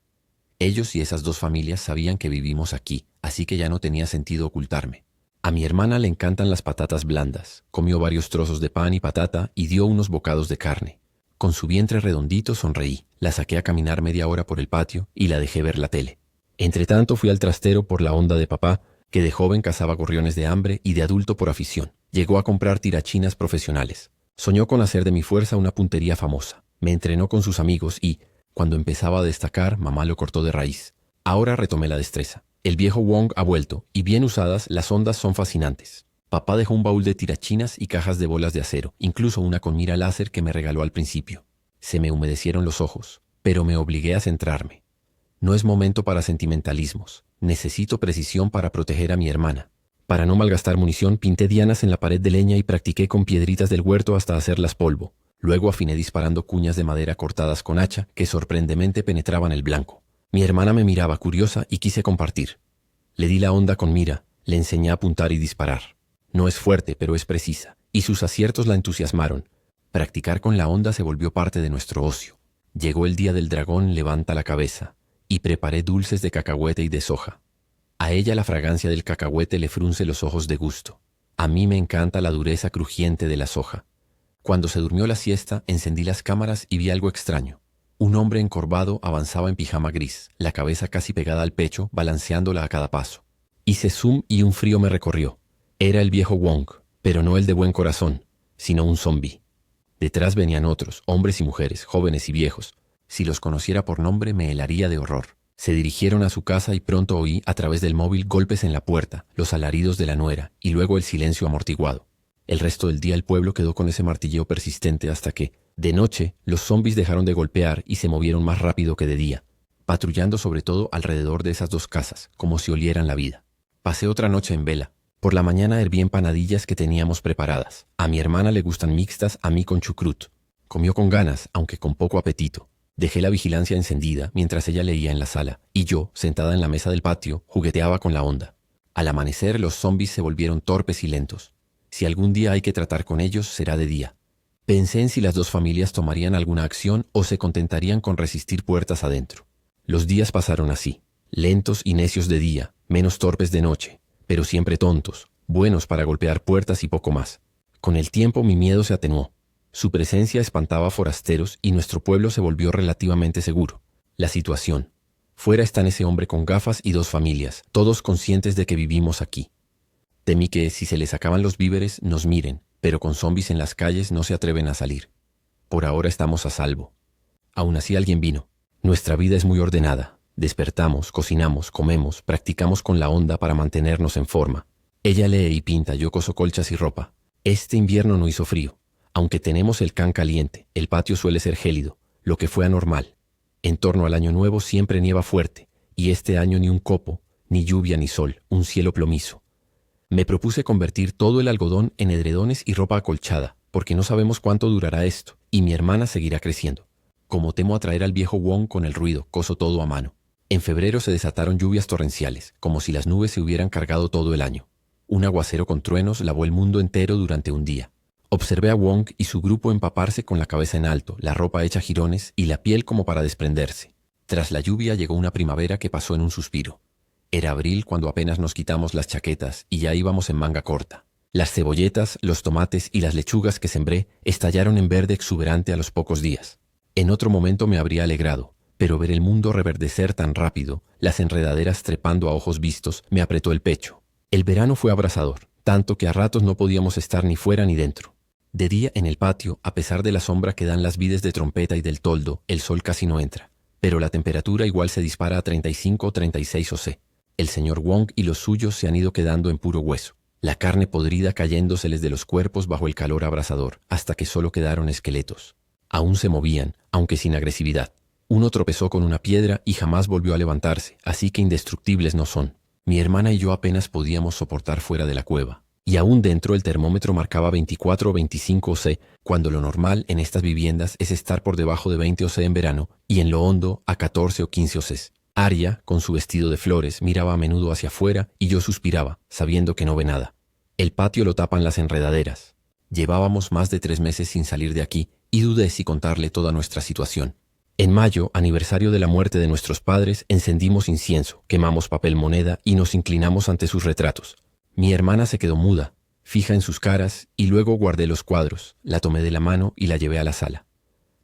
Ellos y esas 2 familias sabían que vivimos aquí, así que ya no tenía sentido ocultarme. A mi hermana le encantan las patatas blandas. Comió varios trozos de pan y patata y dio unos bocados de carne. Con su vientre redondito sonreí. La saqué a caminar media hora por el patio y la dejé ver la tele. Entretanto fui al trastero por la onda de papá, que de joven cazaba gorriones de hambre y de adulto por afición. Llegó a comprar tirachinas profesionales. Soñó con hacer de mi fuerza una puntería famosa. Me entrenó con sus amigos y, cuando empezaba a destacar, mamá lo cortó de raíz. Ahora retomé la destreza. El viejo Wong ha vuelto, y bien usadas, las ondas son fascinantes. Papá dejó un baúl de tirachinas y cajas de bolas de acero, incluso una con mira láser que me regaló al principio. Se me humedecieron los ojos, pero me obligué a centrarme. No es momento para sentimentalismos. Necesito precisión para proteger a mi hermana. Para no malgastar munición, pinté dianas en la pared de leña y practiqué con piedritas del huerto hasta hacerlas polvo. Luego afiné disparando cuñas de madera cortadas con hacha que sorprendentemente penetraban el blanco. Mi hermana me miraba curiosa y quise compartir. Le di la onda con mira, le enseñé a apuntar y disparar. No es fuerte, pero es precisa, y sus aciertos la entusiasmaron. Practicar con la onda se volvió parte de nuestro ocio. Llegó el día del dragón, levanta la cabeza, y preparé dulces de cacahuete y de soja. A ella la fragancia del cacahuete le frunce los ojos de gusto. A mí me encanta la dureza crujiente de la soja. Cuando se durmió la siesta, encendí las cámaras y vi algo extraño. Un hombre encorvado avanzaba en pijama gris, la cabeza casi pegada al pecho, balanceándola a cada paso. Hice zoom y un frío me recorrió. Era el viejo Wong, pero no el de buen corazón, sino un zombi. Detrás venían otros, hombres y mujeres, jóvenes y viejos. Si los conociera por nombre me helaría de horror. Se dirigieron a su casa y pronto oí, a través del móvil, golpes en la puerta, los alaridos de la nuera y luego el silencio amortiguado. El resto del día el pueblo quedó con ese martilleo persistente hasta que, de noche, los zombis dejaron de golpear y se movieron más rápido que de día, patrullando sobre todo alrededor de esas 2 casas, como si olieran la vida. Pasé otra noche en vela. Por la mañana herví empanadillas que teníamos preparadas. A mi hermana le gustan mixtas, a mí con chucrut. Comió con ganas, aunque con poco apetito. Dejé la vigilancia encendida mientras ella leía en la sala, y yo, sentada en la mesa del patio, jugueteaba con la onda. Al amanecer los zombis se volvieron torpes y lentos. Si algún día hay que tratar con ellos, será de día. Pensé en si las 2 familias tomarían alguna acción o se contentarían con resistir puertas adentro. Los días pasaron así, lentos y necios de día, menos torpes de noche, pero siempre tontos, buenos para golpear puertas y poco más. Con el tiempo mi miedo se atenuó. Su presencia espantaba a forasteros y nuestro pueblo se volvió relativamente seguro. La situación, Fuera están ese hombre con gafas y 2 familias, todos conscientes de que vivimos aquí. Temí que, si se les acaban los víveres, nos miren, pero con zombis en las calles no se atreven a salir. Por ahora estamos a salvo. Aún así alguien vino. Nuestra vida es muy ordenada. Despertamos, cocinamos, comemos, practicamos con la onda para mantenernos en forma. Ella lee y pinta, yo coso colchas y ropa. Este invierno no hizo frío. Aunque tenemos el can caliente, el patio suele ser gélido, lo que fue anormal. En torno al año nuevo siempre nieva fuerte, y este año ni un copo, ni lluvia ni sol, un cielo plomizo. Me propuse convertir todo el algodón en edredones y ropa acolchada, porque no sabemos cuánto durará esto, y mi hermana seguirá creciendo. Como temo atraer al viejo Wong con el ruido, coso todo a mano. En febrero se desataron lluvias torrenciales, como si las nubes se hubieran cargado todo el año. Un aguacero con truenos lavó el mundo entero durante un día. Observé a Wong y su grupo empaparse con la cabeza en alto, la ropa hecha jirones y la piel como para desprenderse. Tras la lluvia llegó una primavera que pasó en un suspiro. Era abril cuando apenas nos quitamos las chaquetas y ya íbamos en manga corta. Las cebolletas, los tomates y las lechugas que sembré estallaron en verde exuberante a los pocos días. En otro momento me habría alegrado, pero ver el mundo reverdecer tan rápido, las enredaderas trepando a ojos vistos, me apretó el pecho. El verano fue abrasador, tanto que a ratos no podíamos estar ni fuera ni dentro. De día en el patio, a pesar de la sombra que dan las vides de trompeta y del toldo, el sol casi no entra. Pero la temperatura igual se dispara a 35 o 36 oC. El señor Wong y los suyos se han ido quedando en puro hueso. La carne podrida cayéndoseles de los cuerpos bajo el calor abrasador, hasta que solo quedaron esqueletos. Aún se movían, aunque sin agresividad. Uno tropezó con una piedra y jamás volvió a levantarse, así que indestructibles no son. Mi hermana y yo apenas podíamos soportar fuera de la cueva. Y aún dentro el termómetro marcaba 24 o 25 oC, cuando lo normal en estas viviendas es estar por debajo de 20 oC en verano y en lo hondo a 14 o 15 oC. Arya, con su vestido de flores, miraba a menudo hacia afuera y yo suspiraba, sabiendo que no ve nada. El patio lo tapan las enredaderas. Llevábamos más de 3 meses sin salir de aquí y dudé si contarle toda nuestra situación. En mayo, aniversario de la muerte de nuestros padres, encendimos incienso, quemamos papel moneda y nos inclinamos ante sus retratos. Mi hermana se quedó muda, fija en sus caras, y luego guardé los cuadros, la tomé de la mano y la llevé a la sala.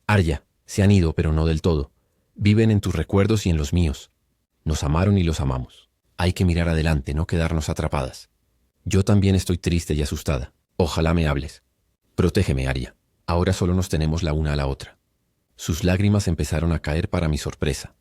Arya, se han ido, pero no del todo. Viven en tus recuerdos y en los míos. Nos amaron y los amamos. Hay que mirar adelante, no quedarnos atrapadas. Yo también estoy triste y asustada. Ojalá me hables. Protégeme, Arya. Ahora solo nos tenemos la una a la otra. Sus lágrimas empezaron a caer para mi sorpresa.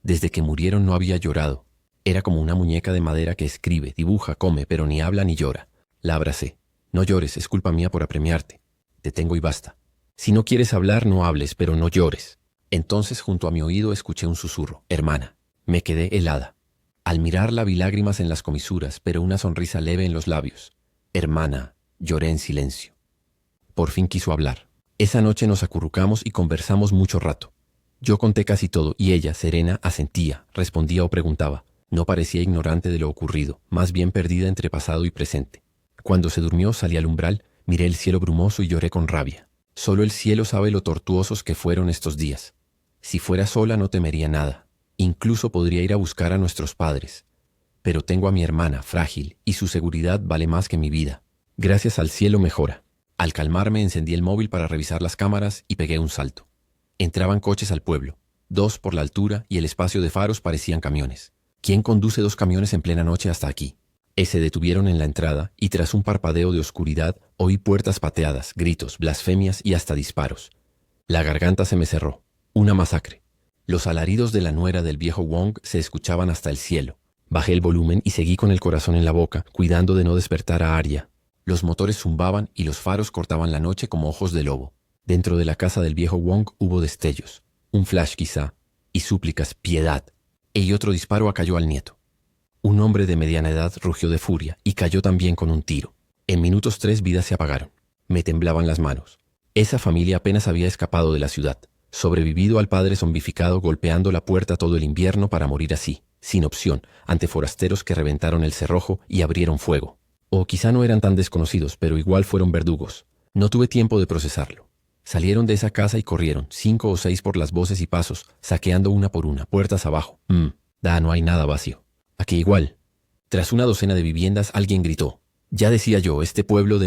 Desde que murieron no había llorado. Era como una muñeca de madera que escribe, dibuja, come, pero ni habla ni llora. La abracé. No llores, es culpa mía por apremiarte. Te tengo y basta. Si no quieres hablar, no hables, pero no llores. Entonces, junto a mi oído, escuché un susurro. Hermana. Me quedé helada. Al mirarla vi lágrimas en las comisuras, pero una sonrisa leve en los labios. Hermana, lloré en silencio. Por fin quiso hablar. Esa noche nos acurrucamos y conversamos mucho rato. Yo conté casi todo y ella, serena, asentía, respondía o preguntaba. No parecía ignorante de lo ocurrido, más bien perdida entre pasado y presente. Cuando se durmió salí al umbral, miré el cielo brumoso y lloré con rabia. Solo el cielo sabe lo tortuosos que fueron estos días. Si fuera sola no temería nada. Incluso podría ir a buscar a nuestros padres. Pero tengo a mi hermana, frágil, y su seguridad vale más que mi vida. Gracias al cielo mejora. Al calmarme encendí el móvil para revisar las cámaras y pegué un salto. Entraban coches al pueblo. 2 por la altura y el espacio de faros parecían camiones. ¿Quién conduce 2 camiones en plena noche hasta aquí? Se detuvieron en la entrada y tras un parpadeo de oscuridad oí puertas pateadas, gritos, blasfemias y hasta disparos. La garganta se me cerró. Una masacre. Los alaridos de la nuera del viejo Wong se escuchaban hasta el cielo. Bajé el volumen y seguí con el corazón en la boca, cuidando de no despertar a Arya. Los motores zumbaban y los faros cortaban la noche como ojos de lobo. Dentro de la casa del viejo Wong hubo destellos. Un flash quizá. Y súplicas, piedad. Y otro disparo acalló al nieto. Un hombre de mediana edad rugió de furia y cayó también con un tiro. En minutos 3 vidas se apagaron. Me temblaban las manos. Esa familia apenas había escapado de la ciudad, sobrevivido al padre zombificado golpeando la puerta todo el invierno para morir así, sin opción, ante forasteros que reventaron el cerrojo y abrieron fuego. O quizá no eran tan desconocidos, pero igual fueron verdugos. No tuve tiempo de procesarlo. Salieron de esa casa y corrieron, 5 o 6 por las voces y pasos, saqueando una por una, puertas abajo. No hay nada vacío. Aquí igual. Tras una docena de viviendas, alguien gritó. Ya decía yo, este pueblo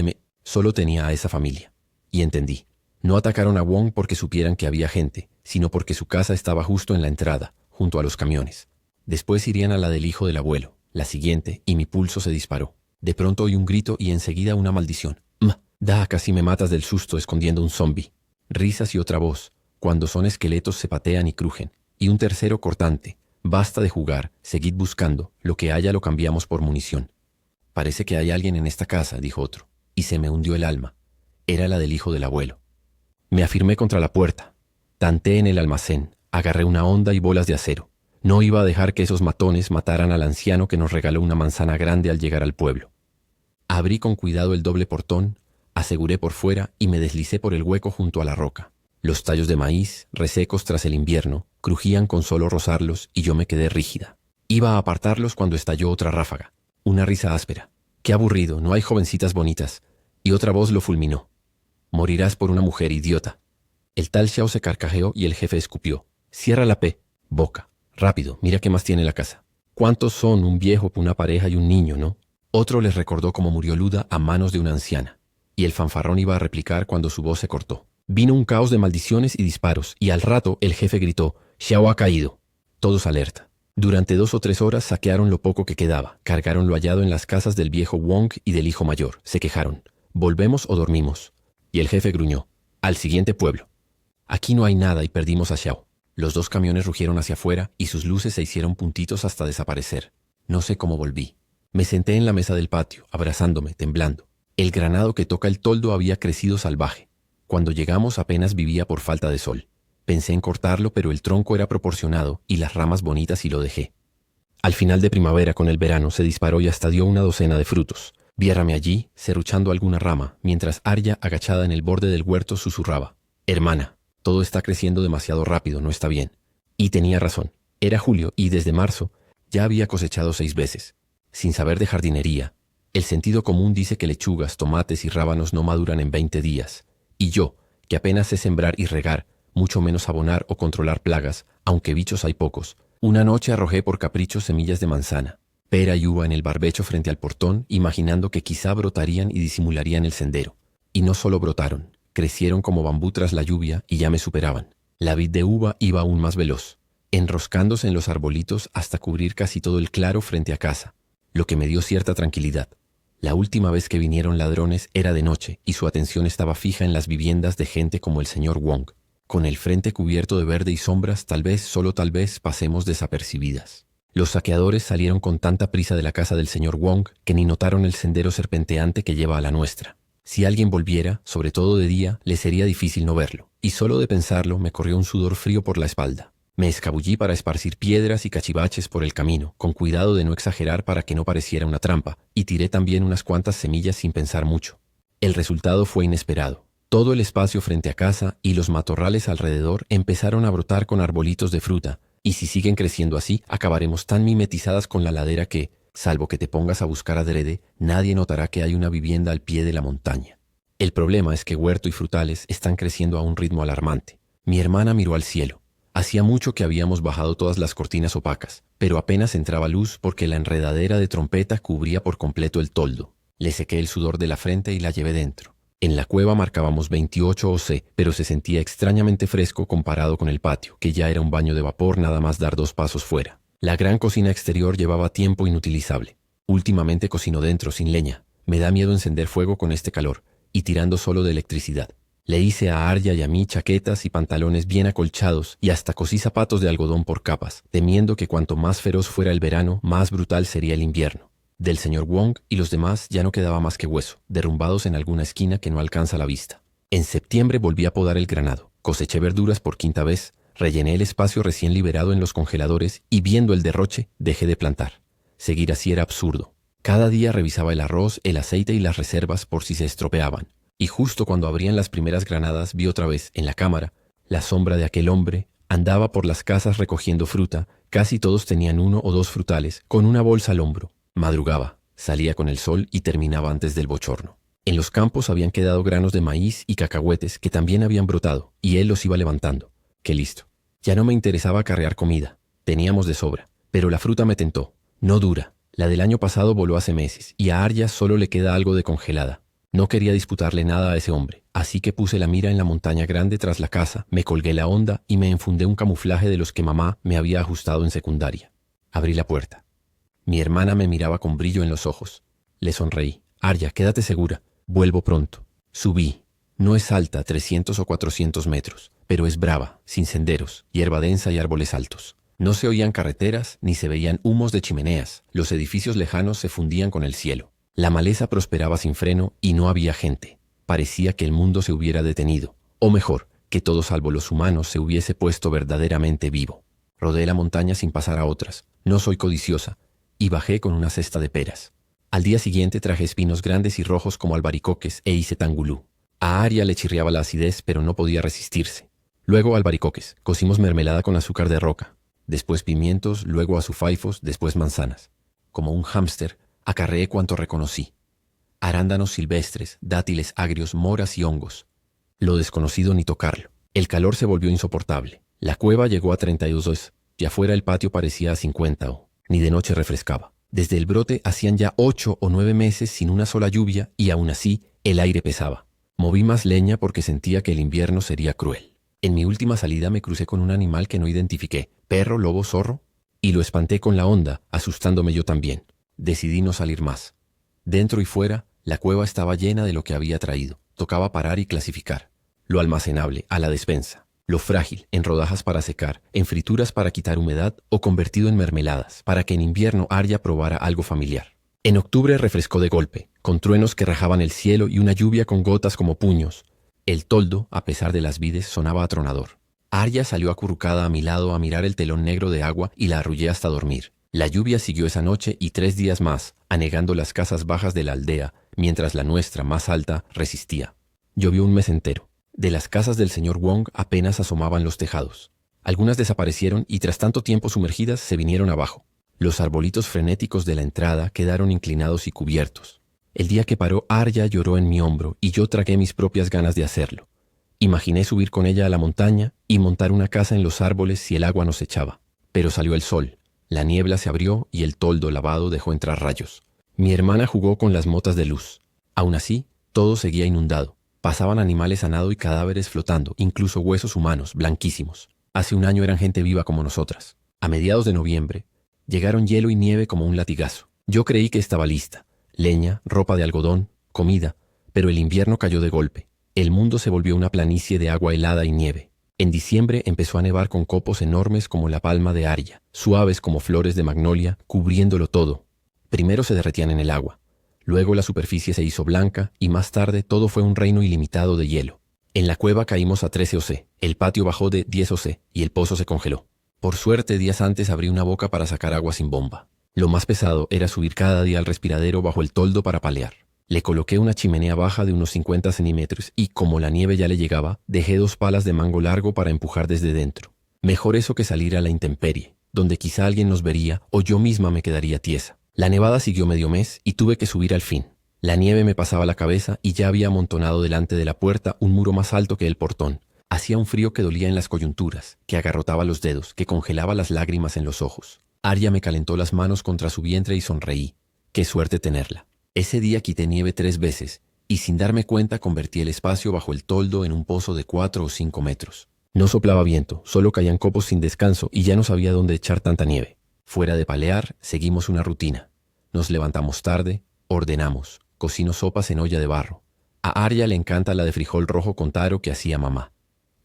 solo tenía a esa familia. Y entendí. No atacaron a Wong porque supieran que había gente, sino porque su casa estaba justo en la entrada, junto a los camiones. Después irían a la del hijo del abuelo, la siguiente, y mi pulso se disparó. De pronto oí un grito y enseguida una maldición. Da, casi me matas del susto escondiendo un zombi. Risas y otra voz. Cuando son esqueletos se patean y crujen. Y un tercero cortante. Basta de jugar, seguid buscando. Lo que haya lo cambiamos por munición. Parece que hay alguien en esta casa, dijo otro. Y se me hundió el alma. Era la del hijo del abuelo. Me afirmé contra la puerta. Tanteé en el almacén. Agarré una honda y bolas de acero. No iba a dejar que esos matones mataran al anciano que nos regaló una manzana grande al llegar al pueblo. Abrí con cuidado el doble portón, aseguré por fuera y me deslicé por el hueco junto a la roca. Los tallos de maíz, resecos tras el invierno, crujían con solo rozarlos y yo me quedé rígida. Iba a apartarlos cuando estalló otra ráfaga. Una risa áspera. ¡Qué aburrido! No hay jovencitas bonitas. Y otra voz lo fulminó. Morirás por una mujer, idiota. El tal Xiao se carcajeó y el jefe escupió. Cierra la P. Boca. Rápido, mira qué más tiene la casa. ¿Cuántos son? Un viejo, una pareja y un niño, ¿no? Otro les recordó cómo murió Luda a manos de una anciana. Y el fanfarrón iba a replicar cuando su voz se cortó. Vino un caos de maldiciones y disparos, y al rato el jefe gritó, «Xiao ha caído». Todos alerta. Durante 2 o 3 horas saquearon lo poco que quedaba, cargaron lo hallado en las casas del viejo Wong y del hijo mayor. Se quejaron, «¿Volvemos o dormimos?» Y el jefe gruñó, «Al siguiente pueblo». Aquí no hay nada y perdimos a Xiao. Los 2 camiones rugieron hacia afuera y sus luces se hicieron puntitos hasta desaparecer. No sé cómo volví. Me senté en la mesa del patio, abrazándome, temblando. El granado que toca el toldo había crecido salvaje. Cuando llegamos apenas vivía por falta de sol. Pensé en cortarlo, pero el tronco era proporcionado y las ramas bonitas y lo dejé. Al final de primavera con el verano se disparó y hasta dio una docena de frutos. Viérame allí, serruchando alguna rama, mientras Arya, agachada en el borde del huerto, susurraba. «Hermana, todo está creciendo demasiado rápido, no está bien». Y tenía razón. Era julio y desde marzo ya había cosechado 6 veces. Sin saber de jardinería, el sentido común dice que lechugas, tomates y rábanos no maduran en 20 días. Y yo, que apenas sé sembrar y regar, mucho menos abonar o controlar plagas, aunque bichos hay pocos, una noche arrojé por capricho semillas de manzana, pera y uva en el barbecho frente al portón, imaginando que quizá brotarían y disimularían el sendero. Y no solo brotaron, crecieron como bambú tras la lluvia y ya me superaban. La vid de uva iba aún más veloz, enroscándose en los arbolitos hasta cubrir casi todo el claro frente a casa, lo que me dio cierta tranquilidad. La última vez que vinieron ladrones era de noche y su atención estaba fija en las viviendas de gente como el señor Wong. Con el frente cubierto de verde y sombras, tal vez, solo tal vez, pasemos desapercibidas. Los saqueadores salieron con tanta prisa de la casa del señor Wong que ni notaron el sendero serpenteante que lleva a la nuestra. Si alguien volviera, sobre todo de día, le sería difícil no verlo, y solo de pensarlo me corrió un sudor frío por la espalda. Me escabullí para esparcir piedras y cachivaches por el camino, con cuidado de no exagerar para que no pareciera una trampa, y tiré también unas cuantas semillas sin pensar mucho. El resultado fue inesperado. Todo el espacio frente a casa y los matorrales alrededor empezaron a brotar con arbolitos de fruta, y si siguen creciendo así, acabaremos tan mimetizadas con la ladera que, salvo que te pongas a buscar adrede, nadie notará que hay una vivienda al pie de la montaña. El problema es que huerto y frutales están creciendo a un ritmo alarmante. Mi hermana miró al cielo. Hacía mucho que habíamos bajado todas las cortinas opacas, pero apenas entraba luz porque la enredadera de trompeta cubría por completo el toldo. Le sequé el sudor de la frente y la llevé dentro. En la cueva marcábamos 28 OC, pero se sentía extrañamente fresco comparado con el patio, que ya era un baño de vapor nada más dar 2 pasos fuera. La gran cocina exterior llevaba tiempo inutilizable. Últimamente cocino dentro, sin leña. Me da miedo encender fuego con este calor, y tirando solo de electricidad. Le hice a Arya y a mí chaquetas y pantalones bien acolchados y hasta cosí zapatos de algodón por capas, temiendo que cuanto más feroz fuera el verano, más brutal sería el invierno. Del señor Wong y los demás ya no quedaba más que hueso, derrumbados en alguna esquina que no alcanza la vista. En septiembre volví a podar el granado, coseché verduras por 5ª vez, rellené el espacio recién liberado en los congeladores y viendo el derroche, dejé de plantar. Seguir así era absurdo. Cada día revisaba el arroz, el aceite y las reservas por si se estropeaban. Y justo cuando abrían las primeras granadas vi otra vez, en la cámara, la sombra de aquel hombre. Andaba por las casas recogiendo fruta, casi todos tenían 1 o 2 frutales, con una bolsa al hombro. Madrugaba, salía con el sol y terminaba antes del bochorno. En los campos habían quedado granos de maíz y cacahuetes que también habían brotado, y él los iba levantando. ¡Qué listo! Ya no me interesaba acarrear comida. Teníamos de sobra, pero la fruta me tentó. No dura. La del año pasado voló hace meses, y a Arya solo le queda algo de congelada. No quería disputarle nada a ese hombre, así que puse la mira en la montaña grande tras la casa, me colgué la honda y me enfundé un camuflaje de los que mamá me había ajustado en secundaria. Abrí la puerta. Mi hermana me miraba con brillo en los ojos. Le sonreí. Arya, quédate segura. Vuelvo pronto. Subí. No es alta, 300 o 400 metros, pero es brava, sin senderos, hierba densa y árboles altos. No se oían carreteras ni se veían humos de chimeneas. Los edificios lejanos se fundían con el cielo. La maleza prosperaba sin freno y no había gente. Parecía que el mundo se hubiera detenido, o mejor, que todo salvo los humanos se hubiese puesto verdaderamente vivo. Rodeé la montaña sin pasar a otras. No soy codiciosa, y bajé con una cesta de peras. Al día siguiente traje espinos grandes y rojos como albaricoques e hice tangulú. A Arya le chirriaba la acidez, pero no podía resistirse. Luego albaricoques, cocimos mermelada con azúcar de roca, después pimientos, luego azufaifos, después manzanas. Como un hámster, acarreé cuanto reconocí. Arándanos silvestres, dátiles agrios, moras y hongos. Lo desconocido ni tocarlo. El calor se volvió insoportable. La cueva llegó a 32 y afuera el patio parecía a 50 ni de noche refrescaba. Desde el brote hacían ya 8 o 9 meses sin una sola lluvia y aún así el aire pesaba. Moví más leña porque sentía que el invierno sería cruel. En mi última salida me crucé con un animal que no identifiqué, perro, lobo, zorro, y lo espanté con la honda, asustándome yo también. Decidí no salir más. Dentro y fuera, la cueva estaba llena de lo que había traído. Tocaba parar y clasificar. Lo almacenable, a la despensa. Lo frágil, en rodajas para secar, en frituras para quitar humedad o convertido en mermeladas, para que en invierno Arya probara algo familiar. En octubre refrescó de golpe, con truenos que rajaban el cielo y una lluvia con gotas como puños. El toldo, a pesar de las vides, sonaba atronador. Arya salió acurrucada a mi lado a mirar el telón negro de agua y la arrullé hasta dormir. La lluvia siguió esa noche y 3 días más, anegando las casas bajas de la aldea, mientras la nuestra, más alta, resistía. Llovió un mes entero. De las casas del señor Wong apenas asomaban los tejados. Algunas desaparecieron y tras tanto tiempo sumergidas se vinieron abajo. Los arbolitos frenéticos de la entrada quedaron inclinados y cubiertos. El día que paró, Arya lloró en mi hombro y yo tragué mis propias ganas de hacerlo. Imaginé subir con ella a la montaña y montar una casa en los árboles si el agua nos echaba. Pero salió el sol, la niebla se abrió y el toldo lavado dejó entrar rayos. Mi hermana jugó con las motas de luz. Aún así, todo seguía inundado. Pasaban animales a nado y cadáveres flotando, incluso huesos humanos, blanquísimos. Hace un año eran gente viva como nosotras. A mediados de noviembre, llegaron hielo y nieve como un latigazo. Yo creí que estaba lista. Leña, ropa de algodón, comida, pero el invierno cayó de golpe. El mundo se volvió una planicie de agua helada y nieve. En diciembre empezó a nevar con copos enormes como la palma de Arya, suaves como flores de magnolia, cubriéndolo todo. Primero se derretían en el agua. Luego la superficie se hizo blanca y más tarde todo fue un reino ilimitado de hielo. En la cueva caímos a 13 oc, el patio bajó de 10 oc y el pozo se congeló. Por suerte, días antes abrí una boca para sacar agua sin bomba. Lo más pesado era subir cada día al respiradero bajo el toldo para palear. Le coloqué una chimenea baja de unos 50 centímetros y, como la nieve ya le llegaba, dejé 2 palas de mango largo para empujar desde dentro. Mejor eso que salir a la intemperie, donde quizá alguien nos vería o yo misma me quedaría tiesa. La nevada siguió medio mes y tuve que subir al fin. La nieve me pasaba la cabeza y ya había amontonado delante de la puerta un muro más alto que el portón. Hacía un frío que dolía en las coyunturas, que agarrotaba los dedos, que congelaba las lágrimas en los ojos. Arya me calentó las manos contra su vientre y sonreí. ¡Qué suerte tenerla! Ese día quité nieve 3 veces y sin darme cuenta convertí el espacio bajo el toldo en un pozo de 4 o 5 metros. No soplaba viento, solo caían copos sin descanso y ya no sabía dónde echar tanta nieve. Fuera de palear, seguimos una rutina. Nos levantamos tarde, ordenamos, cocino sopas en olla de barro. A Arya le encanta la de frijol rojo con taro que hacía mamá.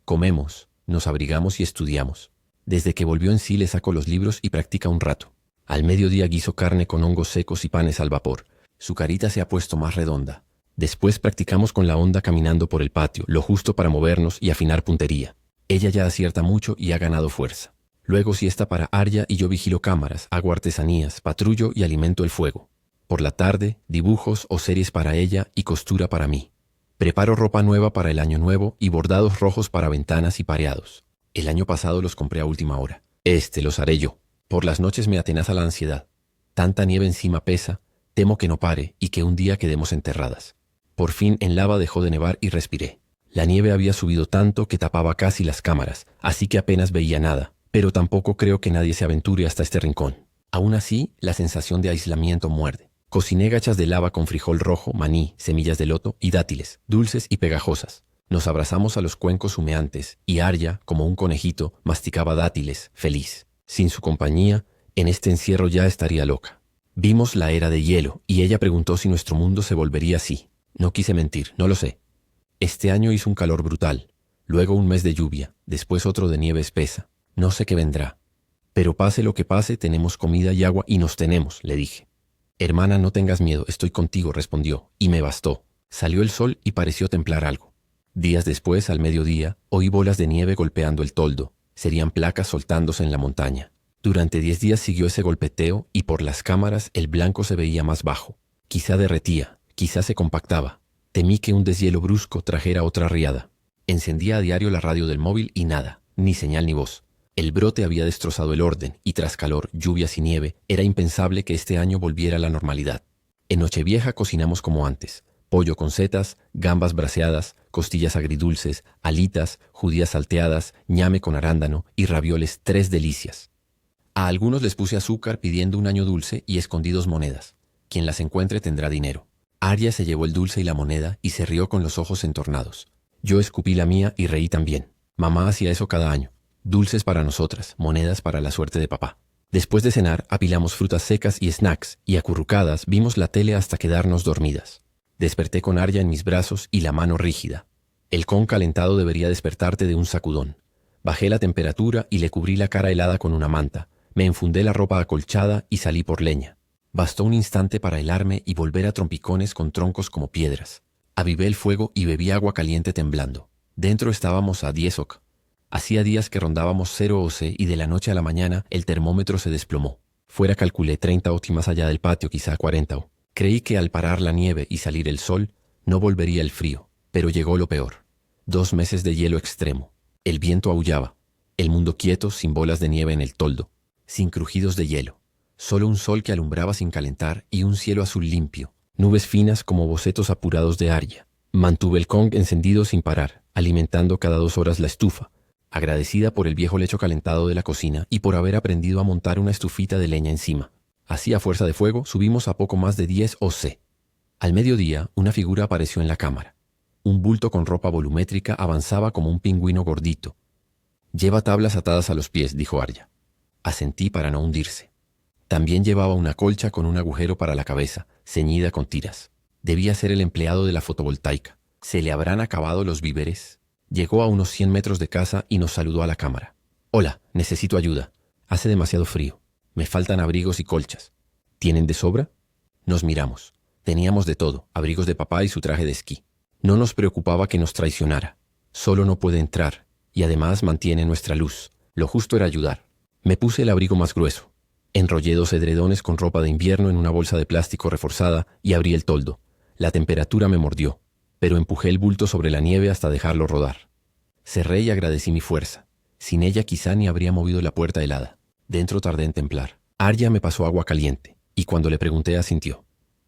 Comemos, nos abrigamos y estudiamos. Desde que volvió en sí le saco los libros y practica un rato. Al mediodía guiso carne con hongos secos y panes al vapor. Su carita se ha puesto más redonda. Después practicamos con la honda caminando por el patio, lo justo para movernos y afinar puntería. Ella ya acierta mucho y ha ganado fuerza. Luego siesta para Arya y yo vigilo cámaras, hago artesanías, patrullo y alimento el fuego. Por la tarde, dibujos o series para ella y costura para mí. Preparo ropa nueva para el año nuevo y bordados rojos para ventanas y pareados. El año pasado los compré a última hora. Los haré yo. Por las noches me atenaza la ansiedad. Tanta nieve encima pesa, temo que no pare y que un día quedemos enterradas. Por fin en Lava dejó de nevar y respiré. La nieve había subido tanto que tapaba casi las cámaras, así que apenas veía nada, pero tampoco creo que nadie se aventure hasta este rincón. Aún así, la sensación de aislamiento muerde. Cociné gachas de lava con frijol rojo, maní, semillas de loto y dátiles, dulces y pegajosas. Nos abrazamos a los cuencos humeantes y Arya, como un conejito, masticaba dátiles, feliz. Sin su compañía, en este encierro ya estaría loca. Vimos la era de hielo y ella preguntó si nuestro mundo se volvería así. No quise mentir, no lo sé. Este año hizo un calor brutal, luego un mes de lluvia, después otro de nieve espesa. No sé qué vendrá. Pero pase lo que pase, tenemos comida y agua y nos tenemos, le dije. Hermana, no tengas miedo, estoy contigo, respondió, y me bastó. Salió el sol y pareció templar algo. Días después, al mediodía, oí bolas de nieve golpeando el toldo. Serían placas soltándose en la montaña. Durante 10 días siguió ese golpeteo y por las cámaras el blanco se veía más bajo. Quizá derretía, quizá se compactaba. Temí que un deshielo brusco trajera otra riada. Encendía a diario la radio del móvil y nada, ni señal ni voz. El brote había destrozado el orden y tras calor, lluvias y nieve, era impensable que este año volviera a la normalidad. En Nochevieja cocinamos como antes. Pollo con setas, gambas braseadas, costillas agridulces, alitas, judías salteadas, ñame con arándano y ravioles, 3 delicias. A algunos les puse azúcar pidiendo un año dulce y escondidos monedas. Quien las encuentre tendrá dinero. Arya se llevó el dulce y la moneda y se rió con los ojos entornados. Yo escupí la mía y reí también. Mamá hacía eso cada año. Dulces para nosotras, monedas para la suerte de papá. Después de cenar, apilamos frutas secas y snacks y acurrucadas vimos la tele hasta quedarnos dormidas. Desperté con Arya en mis brazos y la mano rígida. El con calentado debería despertarte de un sacudón. Bajé la temperatura y le cubrí la cara helada con una manta. Me enfundé la ropa acolchada y salí por leña. Bastó un instante para helarme y volver a trompicones con troncos como piedras. Avivé el fuego y bebí agua caliente temblando. Dentro estábamos a 10 oc. Hacía días que rondábamos 0 oc y de la noche a la mañana el termómetro se desplomó. Fuera calculé 30 oc y más allá del patio quizá 40 oc. Creí que al parar la nieve y salir el sol, no volvería el frío, pero llegó lo peor. 2 meses de hielo extremo. El viento aullaba. El mundo quieto, sin bolas de nieve en el toldo, sin crujidos de hielo. Solo un sol que alumbraba sin calentar y un cielo azul limpio. Nubes finas como bocetos apurados de Arya. Mantuve el Kong encendido sin parar, alimentando cada 2 horas la estufa, agradecida por el viejo lecho calentado de la cocina y por haber aprendido a montar una estufita de leña encima. Así a fuerza de fuego subimos a poco más de 10 oc. Al mediodía, una figura apareció en la cámara. Un bulto con ropa volumétrica avanzaba como un pingüino gordito. «Lleva tablas atadas a los pies», dijo Arya. Asentí para no hundirse. También llevaba una colcha con un agujero para la cabeza, ceñida con tiras. Debía ser el empleado de la fotovoltaica. ¿Se le habrán acabado los víveres? Llegó a unos 100 metros de casa y nos saludó a la cámara. «Hola, necesito ayuda. Hace demasiado frío. Me faltan abrigos y colchas. ¿Tienen de sobra?» Nos miramos. Teníamos de todo, abrigos de papá y su traje de esquí. No nos preocupaba que nos traicionara. Solo no puede entrar, y además mantiene nuestra luz. Lo justo era ayudar. Me puse el abrigo más grueso. Enrollé 2 edredones con ropa de invierno en una bolsa de plástico reforzada y abrí el toldo. La temperatura me mordió, pero empujé el bulto sobre la nieve hasta dejarlo rodar. Cerré y agradecí mi fuerza. Sin ella quizá ni habría movido la puerta helada. Dentro tardé en templar. Arya me pasó agua caliente, y cuando le pregunté asintió.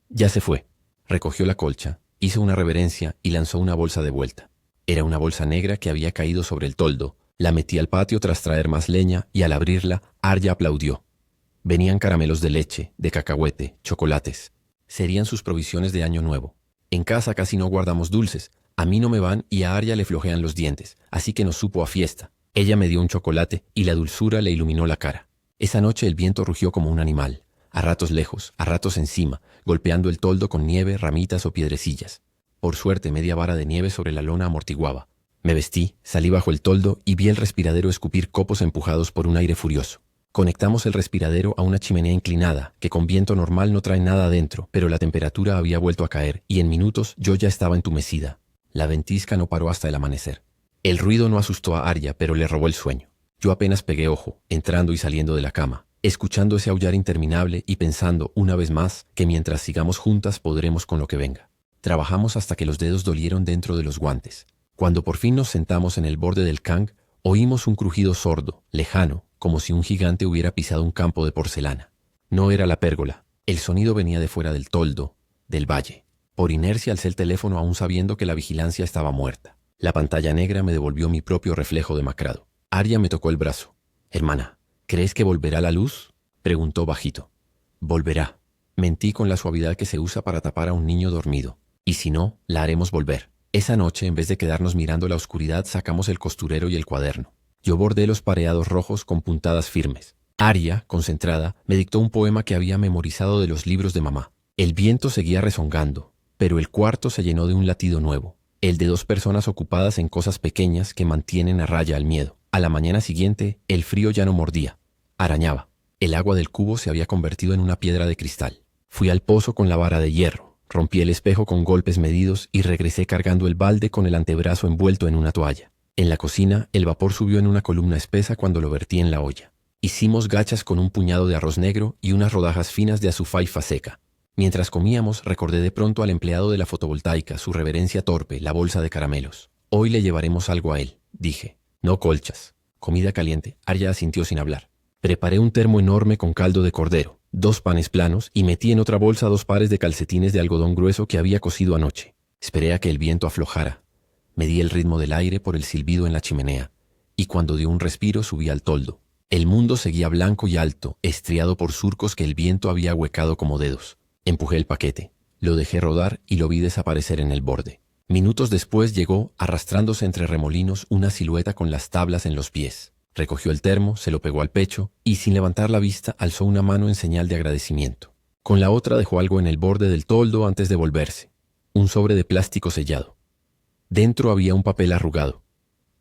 Ya se fue. Recogió la colcha, hizo una reverencia y lanzó una bolsa de vuelta. Era una bolsa negra que había caído sobre el toldo. La metí al patio tras traer más leña y al abrirla, Arya aplaudió. Venían caramelos de leche, de cacahuete, chocolates. Serían sus provisiones de año nuevo. En casa casi no guardamos dulces. A mí no me van y a Arya le flojean los dientes, así que nos supo a fiesta. Ella me dio un chocolate y la dulzura le iluminó la cara. Esa noche el viento rugió como un animal, a ratos lejos, a ratos encima, golpeando el toldo con nieve, ramitas o piedrecillas. Por suerte, media vara de nieve sobre la lona amortiguaba. Me vestí, salí bajo el toldo y vi el respiradero escupir copos empujados por un aire furioso. Conectamos el respiradero a una chimenea inclinada, que con viento normal no trae nada adentro, pero la temperatura había vuelto a caer y en minutos yo ya estaba entumecida. La ventisca no paró hasta el amanecer. El ruido no asustó a Arya, pero le robó el sueño. Yo apenas pegué ojo, entrando y saliendo de la cama, escuchando ese aullar interminable y pensando, una vez más, que mientras sigamos juntas podremos con lo que venga. Trabajamos hasta que los dedos dolieron dentro de los guantes. Cuando por fin nos sentamos en el borde del Kang, oímos un crujido sordo, lejano, como si un gigante hubiera pisado un campo de porcelana. No era la pérgola. El sonido venía de fuera del toldo, del valle. Por inercia alcé el teléfono aún sabiendo que la vigilancia estaba muerta. La pantalla negra me devolvió mi propio reflejo demacrado. Arya me tocó el brazo. «Hermana, ¿crees que volverá la luz?», preguntó bajito. «Volverá. Mentí con la suavidad que se usa para tapar a un niño dormido. Y si no, la haremos volver. Esa noche, en vez de quedarnos mirando la oscuridad, sacamos el costurero y el cuaderno. Yo bordé los pareados rojos con puntadas firmes. Aria, concentrada, me dictó un poema que había memorizado de los libros de mamá. El viento seguía rezongando, pero el cuarto se llenó de un latido nuevo, el de dos personas ocupadas en cosas pequeñas que mantienen a raya el miedo. A la mañana siguiente, el frío ya no mordía, arañaba. El agua del cubo se había convertido en una piedra de cristal. Fui al pozo con la vara de hierro, rompí el espejo con golpes medidos y regresé cargando el balde con el antebrazo envuelto en una toalla. En la cocina, el vapor subió en una columna espesa cuando lo vertí en la olla. Hicimos gachas con un puñado de arroz negro y unas rodajas finas de azufaifa seca. Mientras comíamos, recordé de pronto al empleado de la fotovoltaica, su reverencia torpe, la bolsa de caramelos. Hoy le llevaremos algo a él, dije. No colchas. Comida caliente. Aria asintió sin hablar. Preparé un termo enorme con caldo de cordero, 2 panes planos y metí en otra bolsa 2 pares de calcetines de algodón grueso que había cocido anoche. Esperé a que el viento aflojara. Medí el ritmo del aire por el silbido en la chimenea, y cuando dio un respiro subí al toldo. El mundo seguía blanco y alto, estriado por surcos que el viento había ahuecado como dedos. Empujé el paquete, lo dejé rodar y lo vi desaparecer en el borde. Minutos después llegó, arrastrándose entre remolinos, una silueta con las tablas en los pies. Recogió el termo, se lo pegó al pecho y, sin levantar la vista, alzó una mano en señal de agradecimiento. Con la otra dejó algo en el borde del toldo antes de volverse. Un sobre de plástico sellado. Dentro había un papel arrugado.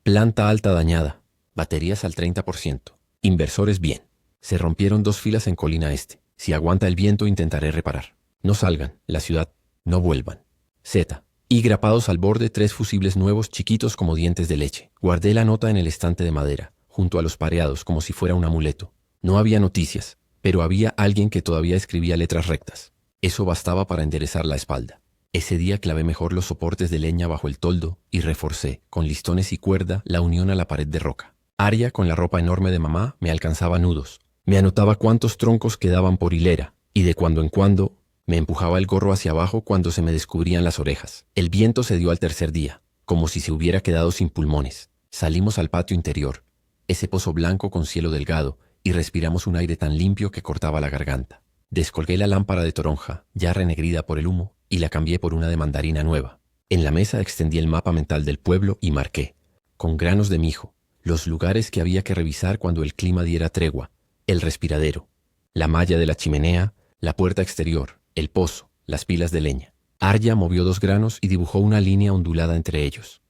Planta alta dañada. Baterías al 30%. Inversores bien. Se rompieron 2 filas en Colina Este. Si aguanta el viento intentaré reparar. No salgan. La ciudad. No vuelvan. Z. Y grapados al borde 3 fusibles nuevos chiquitos como dientes de leche. Guardé la nota en el estante de madera, junto a los pareados como si fuera un amuleto. No había noticias, pero había alguien que todavía escribía letras rectas. Eso bastaba para enderezar la espalda. Ese día clavé mejor los soportes de leña bajo el toldo y reforcé, con listones y cuerda, la unión a la pared de roca. Aria, con la ropa enorme de mamá, me alcanzaba nudos. Me anotaba cuántos troncos quedaban por hilera, y de cuando en cuando me empujaba el gorro hacia abajo cuando se me descubrían las orejas. El viento se dio al tercer día, como si se hubiera quedado sin pulmones. Salimos al patio interior, ese pozo blanco con cielo delgado, y respiramos un aire tan limpio que cortaba la garganta. Descolgué la lámpara de toronja, ya renegrida por el humo, y la cambié por una de mandarina nueva. En la mesa extendí el mapa mental del pueblo y marqué, con granos de mijo, los lugares que había que revisar cuando el clima diera tregua: el respiradero, la malla de la chimenea, la puerta exterior, el pozo, las pilas de leña. Aria movió 2 granos y dibujó una línea ondulada entre ellos.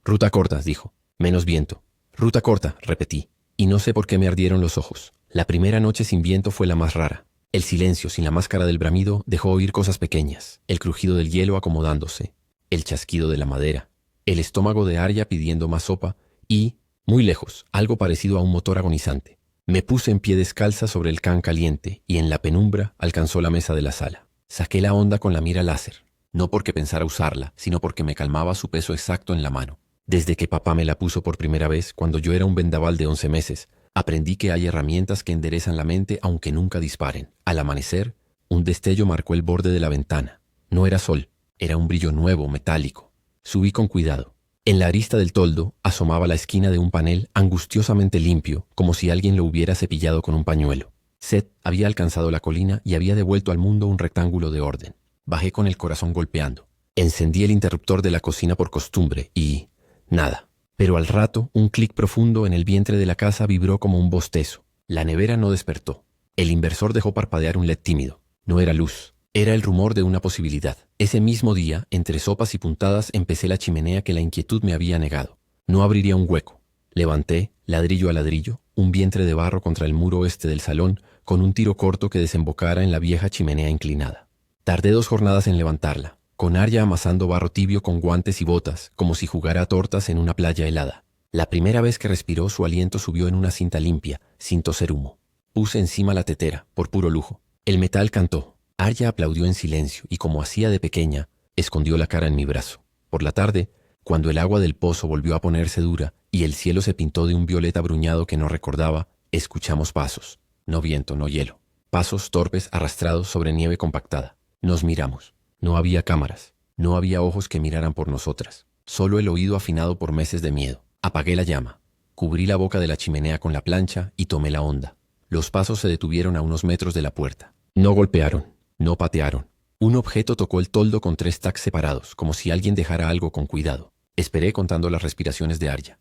Ruta corta, dijo. Menos viento. Ruta corta, repetí. Y no sé por qué me ardieron los ojos. La primera noche sin viento fue la más rara. El silencio, sin la máscara del bramido, dejó oír cosas pequeñas. El crujido del hielo acomodándose, el chasquido de la madera, el estómago de Aria pidiendo más sopa y, muy lejos, algo parecido a un motor agonizante. Me puse en pie descalza sobre el can caliente y en la penumbra alcanzó la mesa de la sala. Saqué la onda con la mira láser, no porque pensara usarla, sino porque me calmaba su peso exacto en la mano. Desde que papá me la puso por primera vez, cuando yo era un vendaval de 11 meses, aprendí que hay herramientas que enderezan la mente aunque nunca disparen. Al amanecer, un destello marcó el borde de la ventana. No era sol, era un brillo nuevo, metálico. Subí con cuidado. En la arista del toldo asomaba la esquina de un panel angustiosamente limpio, como si alguien lo hubiera cepillado con un pañuelo. Seth había alcanzado la colina y había devuelto al mundo un rectángulo de orden. Bajé con el corazón golpeando. Encendí el interruptor de la cocina por costumbre y... nada. Pero al rato, un clic profundo en el vientre de la casa vibró como un bostezo. La nevera no despertó. El inversor dejó parpadear un LED tímido. No era luz. Era el rumor de una posibilidad. Ese mismo día, entre sopas y puntadas, empecé la chimenea que la inquietud me había negado. No abriría un hueco. Levanté, ladrillo a ladrillo, un vientre de barro contra el muro oeste del salón, con un tiro corto que desembocara en la vieja chimenea inclinada. Tardé 2 jornadas en levantarla, con Aria amasando barro tibio con guantes y botas, como si jugara a tortas en una playa helada. La primera vez que respiró, su aliento subió en una cinta limpia, sin toser humo. Puse encima la tetera, por puro lujo. El metal cantó. Aria aplaudió en silencio y, como hacía de pequeña, escondió la cara en mi brazo. Por la tarde, cuando el agua del pozo volvió a ponerse dura y el cielo se pintó de un violeta bruñado que no recordaba, escuchamos pasos. No viento, no hielo. Pasos torpes arrastrados sobre nieve compactada. Nos miramos. No había cámaras. No había ojos que miraran por nosotras. Solo el oído afinado por meses de miedo. Apagué la llama. Cubrí la boca de la chimenea con la plancha y tomé la onda. Los pasos se detuvieron a unos metros de la puerta. No golpearon. No patearon. Un objeto tocó el toldo con 3 tacs separados, como si alguien dejara algo con cuidado. Esperé contando las respiraciones de Arya.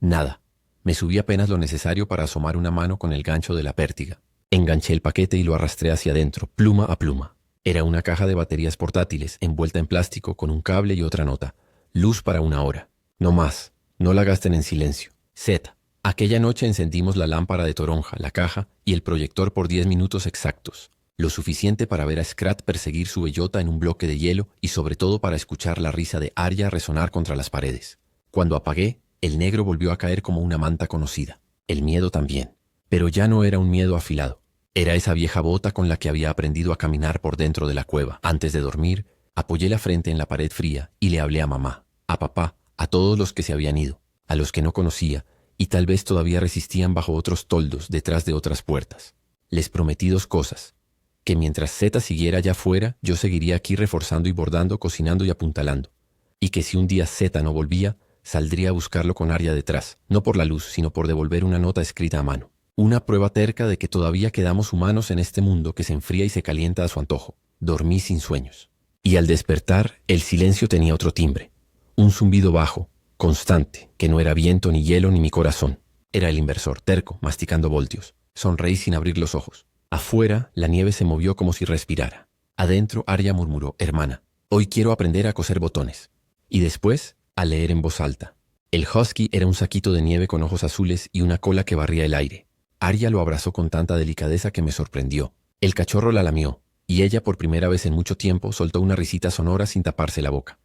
Nada. Me subí apenas lo necesario para asomar una mano con el gancho de la pértiga. Enganché el paquete y lo arrastré hacia adentro, pluma a pluma. Era una caja de baterías portátiles, envuelta en plástico, con un cable y otra nota. Luz para 1 hora. No más. No la gasten en silencio. Z. Aquella noche encendimos la lámpara de toronja, la caja y el proyector por 10 minutos exactos. Lo suficiente para ver a Scrat perseguir su bellota en un bloque de hielo y sobre todo para escuchar la risa de Arya resonar contra las paredes. Cuando apagué, el negro volvió a caer como una manta conocida. El miedo también. Pero ya no era un miedo afilado. Era esa vieja bota con la que había aprendido a caminar por dentro de la cueva. Antes de dormir, apoyé la frente en la pared fría y le hablé a mamá, a papá, a todos los que se habían ido, a los que no conocía y tal vez todavía resistían bajo otros toldos detrás de otras puertas. Les prometí 2 cosas. Que mientras Z siguiera allá afuera, yo seguiría aquí reforzando y bordando, cocinando y apuntalando. Y que si un día Z no volvía, saldría a buscarlo con Arya detrás, no por la luz, sino por devolver una nota escrita a mano. Una prueba terca de que todavía quedamos humanos en este mundo que se enfría y se calienta a su antojo. Dormí sin sueños. Y al despertar, el silencio tenía otro timbre. Un zumbido bajo, constante, que no era viento, ni hielo, ni mi corazón. Era el inversor, terco, masticando voltios. Sonreí sin abrir los ojos. Afuera, la nieve se movió como si respirara. Adentro, Arya murmuró, hermana, hoy quiero aprender a coser botones. Y después, a leer en voz alta. El husky era un saquito de nieve con ojos azules y una cola que barría el aire. Arya lo abrazó con tanta delicadeza que me sorprendió. El cachorro la lamió, y ella, por primera vez en mucho tiempo, soltó una risita sonora sin taparse la boca.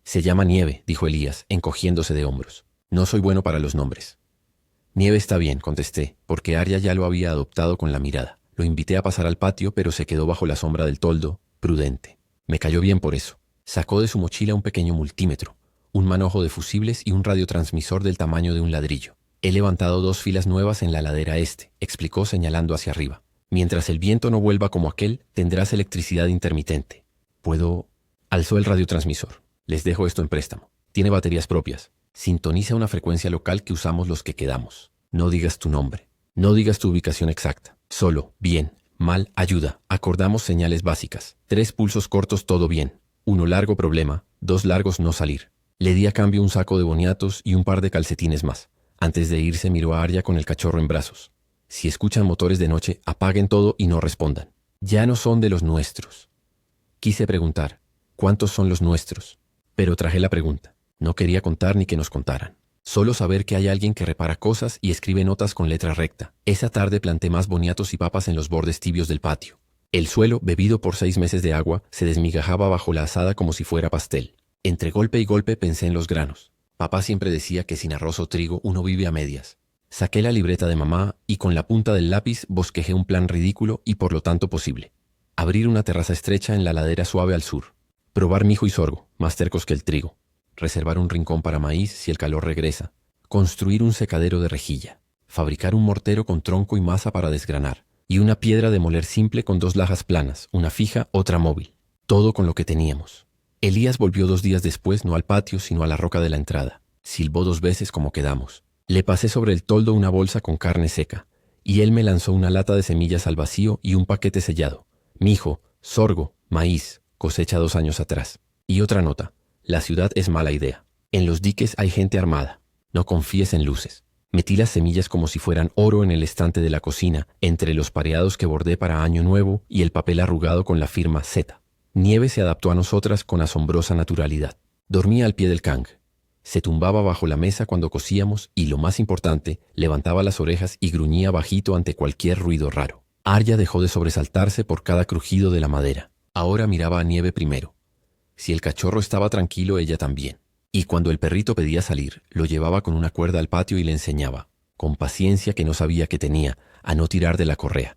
Se llama Nieve, dijo Elías, encogiéndose de hombros. No soy bueno para los nombres. Nieve está bien, contesté, porque Arya ya lo había adoptado con la mirada. Lo invité a pasar al patio, pero se quedó bajo la sombra del toldo, prudente. Me cayó bien por eso. Sacó de su mochila un pequeño multímetro, un manojo de fusibles y un radiotransmisor del tamaño de un ladrillo. He levantado 2 filas nuevas en la ladera este, explicó señalando hacia arriba. Mientras el viento no vuelva como aquel, tendrás electricidad intermitente. ¿Puedo...? Alzó el radiotransmisor. Les dejo esto en préstamo. Tiene baterías propias. Sintoniza una frecuencia local que usamos los que quedamos. No digas tu nombre. No digas tu ubicación exacta. Solo, bien, mal, ayuda. Acordamos señales básicas. 3 pulsos cortos, todo bien. 1 largo, problema. 2 largos, no salir. Le di a cambio un saco de boniatos y un par de calcetines más. Antes de irse miró a Arya con el cachorro en brazos. Si escuchan motores de noche, apaguen todo y no respondan. Ya no son de los nuestros. Quise preguntar, ¿cuántos son los nuestros? Pero traje la pregunta. No quería contar ni que nos contaran. Solo saber que hay alguien que repara cosas y escribe notas con letra recta. Esa tarde planté más boniatos y papas en los bordes tibios del patio. El suelo, bebido por 6 meses de agua, se desmigajaba bajo la azada como si fuera pastel. Entre golpe y golpe pensé en los granos. Papá siempre decía que sin arroz o trigo uno vive a medias. Saqué la libreta de mamá y con la punta del lápiz bosquejé un plan ridículo y por lo tanto posible. Abrir una terraza estrecha en la ladera suave al sur. Probar mijo y sorgo, más tercos que el trigo. Reservar un rincón para maíz si el calor regresa. Construir un secadero de rejilla. Fabricar un mortero con tronco y masa para desgranar. Y una piedra de moler simple con 2 lajas planas, una fija, otra móvil. Todo con lo que teníamos. Elías volvió 2 días después, no al patio, sino a la roca de la entrada. Silbó 2 veces como quedamos. Le pasé sobre el toldo una bolsa con carne seca, y él me lanzó una lata de semillas al vacío y un paquete sellado. Mijo, sorgo, maíz, cosecha 2 años atrás. Y otra nota. La ciudad es mala idea. En los diques hay gente armada. No confíes en luces. Metí las semillas como si fueran oro en el estante de la cocina, entre los pareados que bordé para Año Nuevo y el papel arrugado con la firma Z. Nieve se adaptó a nosotras con asombrosa naturalidad. Dormía al pie del cang. Se tumbaba bajo la mesa cuando cosíamos y, lo más importante, levantaba las orejas y gruñía bajito ante cualquier ruido raro. Arya dejó de sobresaltarse por cada crujido de la madera. Ahora miraba a Nieve primero. Si el cachorro estaba tranquilo, ella también. Y cuando el perrito pedía salir, lo llevaba con una cuerda al patio y le enseñaba, con paciencia que no sabía que tenía, a no tirar de la correa.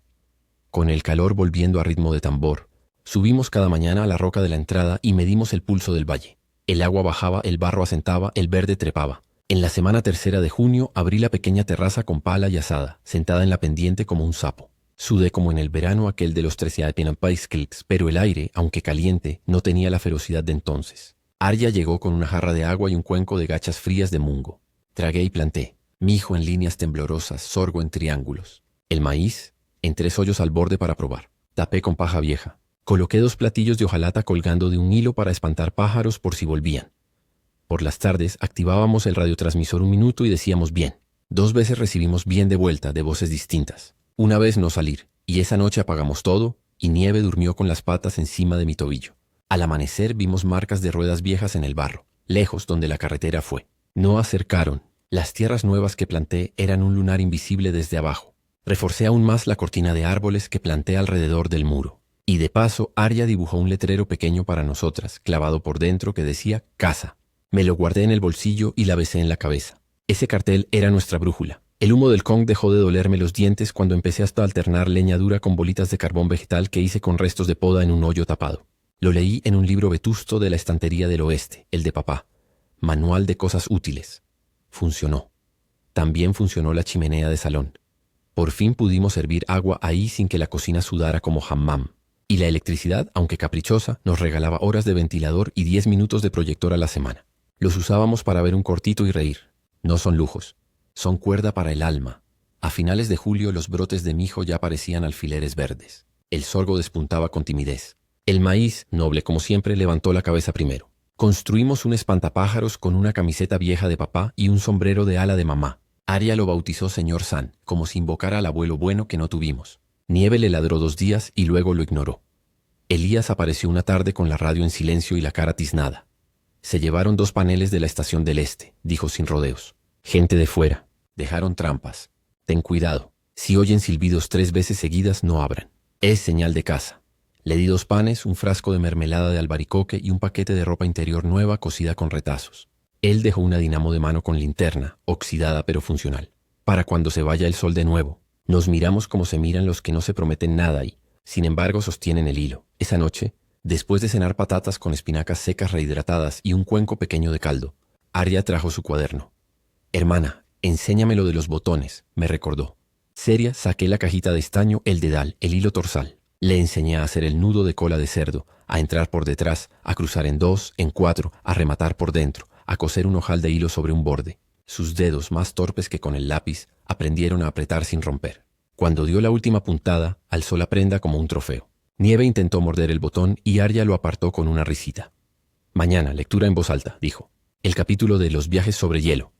Con el calor volviendo a ritmo de tambor, subimos cada mañana a la roca de la entrada y medimos el pulso del valle. El agua bajaba, el barro asentaba, el verde trepaba. En la semana 3 de junio abrí la pequeña terraza con pala y azada, sentada en la pendiente como un sapo. Sudé como en el verano aquel de los 13 Paiskels, pero el aire, aunque caliente, no tenía la ferocidad de entonces. Arya llegó con una jarra de agua y un cuenco de gachas frías de mungo. Tragué y planté. Mijo en líneas temblorosas, sorgo en triángulos. El maíz, en 3 hoyos al borde para probar. Tapé con paja vieja. Coloqué 2 platillos de hojalata colgando de un hilo para espantar pájaros por si volvían. Por las tardes activábamos el radiotransmisor 1 minuto y decíamos bien. 2 veces recibimos bien de vuelta de voces distintas. Una vez no salir, y esa noche apagamos todo, y Nieve durmió con las patas encima de mi tobillo. Al amanecer vimos marcas de ruedas viejas en el barro, lejos donde la carretera fue. No acercaron. Las tierras nuevas que planté eran un lunar invisible desde abajo. Reforcé aún más la cortina de árboles que planté alrededor del muro. Y de paso, Arya dibujó un letrero pequeño para nosotras, clavado por dentro, que decía «Casa». Me lo guardé en el bolsillo y la besé en la cabeza. Ese cartel era nuestra brújula. El humo del Kong dejó de dolerme los dientes cuando empecé hasta a alternar leña dura con bolitas de carbón vegetal que hice con restos de poda en un hoyo tapado. Lo leí en un libro vetusto de la estantería del oeste, el de papá. Manual de cosas útiles. Funcionó. También funcionó la chimenea de salón. Por fin pudimos servir agua ahí sin que la cocina sudara como hammam. Y la electricidad, aunque caprichosa, nos regalaba horas de ventilador y 10 minutos de proyector a la semana. Los usábamos para ver un cortito y reír. No son lujos. Son cuerda para el alma. A finales de julio los brotes de mijo ya parecían alfileres verdes. El sorgo despuntaba con timidez. El maíz, noble como siempre, levantó la cabeza primero. Construimos un espantapájaros con una camiseta vieja de papá y un sombrero de ala de mamá. Arya lo bautizó Señor San, como si invocara al abuelo bueno que no tuvimos. Nieve le ladró 2 días y luego lo ignoró. Elías apareció una tarde con la radio en silencio y la cara tiznada. Se llevaron 2 paneles de la estación del este, dijo sin rodeos. Gente de fuera. Dejaron trampas. Ten cuidado. Si oyen silbidos 3 veces seguidas, no abran. Es señal de casa. Le di 2 panes, un frasco de mermelada de albaricoque y un paquete de ropa interior nueva cosida con retazos. Él dejó una dinamo de mano con linterna, oxidada pero funcional. Para cuando se vaya el sol de nuevo. Nos miramos como se miran los que no se prometen nada y, sin embargo, sostienen el hilo. Esa noche, después de cenar patatas con espinacas secas rehidratadas y un cuenco pequeño de caldo, Arya trajo su cuaderno. «Hermana, enséñame lo de los botones», me recordó. Seria, saqué la cajita de estaño, el dedal, el hilo torsal. Le enseñé a hacer el nudo de cola de cerdo, a entrar por detrás, a cruzar en 2, en 4, a rematar por dentro, a coser un ojal de hilo sobre un borde. Sus dedos, más torpes que con el lápiz, aprendieron a apretar sin romper. Cuando dio la última puntada, alzó la prenda como un trofeo. Nieve intentó morder el botón y Arya lo apartó con una risita. «Mañana, lectura en voz alta», dijo. «El capítulo de los viajes sobre hielo».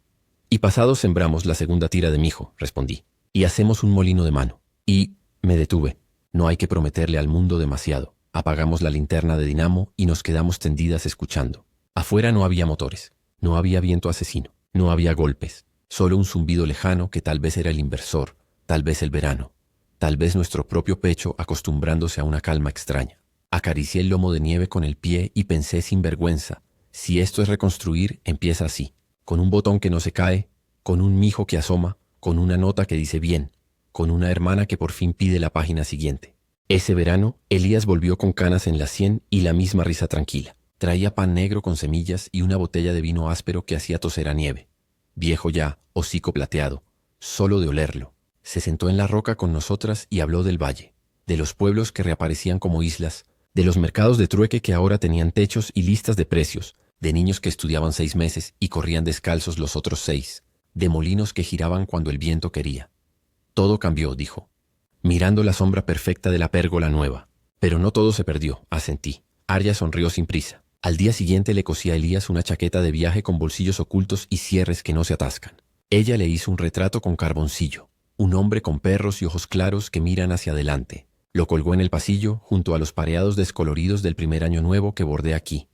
«Y pasado sembramos la segunda tira de mijo», respondí. «Y hacemos un molino de mano». Y me detuve. No hay que prometerle al mundo demasiado. Apagamos la linterna de dinamo y nos quedamos tendidas escuchando. Afuera no había motores. No había viento asesino. No había golpes. Solo un zumbido lejano que tal vez era el inversor, tal vez el verano, tal vez nuestro propio pecho acostumbrándose a una calma extraña. Acaricié el lomo de Nieve con el pie y pensé sin vergüenza, si esto es reconstruir, empieza así, con un botón que no se cae, con un mijo que asoma, con una nota que dice bien, con una hermana que por fin pide la página siguiente. Ese verano, Elías volvió con canas en la sien y la misma risa tranquila. Traía pan negro con semillas y una botella de vino áspero que hacía toser a Nieve. Viejo ya, hocico plateado, solo de olerlo. Se sentó en la roca con nosotras y habló del valle, de los pueblos que reaparecían como islas, de los mercados de trueque que ahora tenían techos y listas de precios, de niños que estudiaban 6 meses y corrían descalzos los otros 6, de molinos que giraban cuando el viento quería. Todo cambió, dijo, mirando la sombra perfecta de la pérgola nueva. Pero no todo se perdió, asentí. Arya sonrió sin prisa. Al día siguiente le cosí a Elías una chaqueta de viaje con bolsillos ocultos y cierres que no se atascan. Ella le hizo un retrato con carboncillo, un hombre con perros y ojos claros que miran hacia adelante. Lo colgó en el pasillo junto a los pareados descoloridos del primer año nuevo que bordé aquí.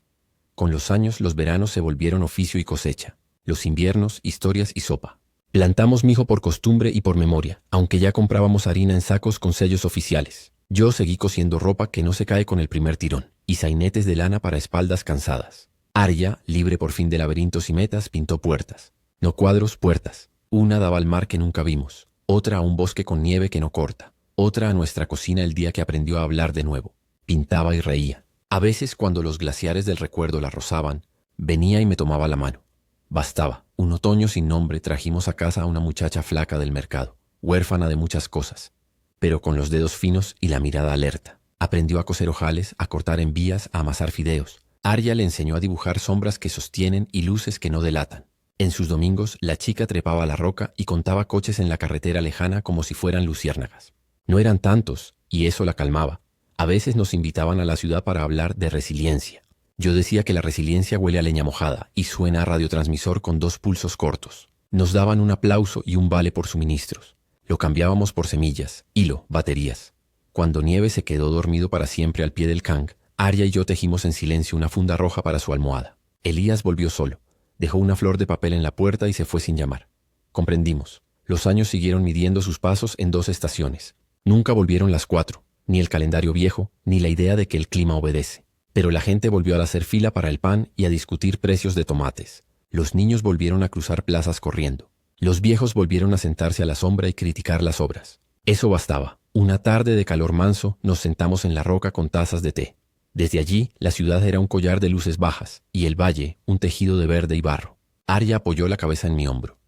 Con los años los veranos se volvieron oficio y cosecha, los inviernos historias y sopa. Plantamos mijo por costumbre y por memoria, aunque ya comprábamos harina en sacos con sellos oficiales. Yo seguí cosiendo ropa que no se cae con el primer tirón, y sainetes de lana para espaldas cansadas. Arya, libre por fin de laberintos y metas, pintó puertas. No cuadros, puertas. Una daba al mar que nunca vimos, otra a un bosque con nieve que no corta, otra a nuestra cocina el día que aprendió a hablar de nuevo. Pintaba y reía. A veces, cuando los glaciares del recuerdo la rozaban, venía y me tomaba la mano. Bastaba. Un otoño sin nombre trajimos a casa a una muchacha flaca del mercado, huérfana de muchas cosas, pero con los dedos finos y la mirada alerta. Aprendió a coser ojales, a cortar envías, a amasar fideos. Arya le enseñó a dibujar sombras que sostienen y luces que no delatan. En sus domingos, la chica trepaba a la roca y contaba coches en la carretera lejana como si fueran luciérnagas. No eran tantos, y eso la calmaba. A veces nos invitaban a la ciudad para hablar de resiliencia. Yo decía que la resiliencia huele a leña mojada y suena a radiotransmisor con 2 pulsos cortos. Nos daban un aplauso y un vale por suministros. Lo cambiábamos por semillas, hilo, baterías. Cuando Nieve se quedó dormido para siempre al pie del Kang, Arya y yo tejimos en silencio una funda roja para su almohada. Elías volvió solo. Dejó una flor de papel en la puerta y se fue sin llamar. Comprendimos. Los años siguieron midiendo sus pasos en 2 estaciones. Nunca volvieron las 4, ni el calendario viejo, ni la idea de que el clima obedece. Pero la gente volvió a hacer fila para el pan y a discutir precios de tomates. Los niños volvieron a cruzar plazas corriendo. Los viejos volvieron a sentarse a la sombra y criticar las obras. Eso bastaba. Una tarde de calor manso nos sentamos en la roca con tazas de té. Desde allí, la ciudad era un collar de luces bajas y el valle un tejido de verde y barro. Arya apoyó la cabeza en mi hombro.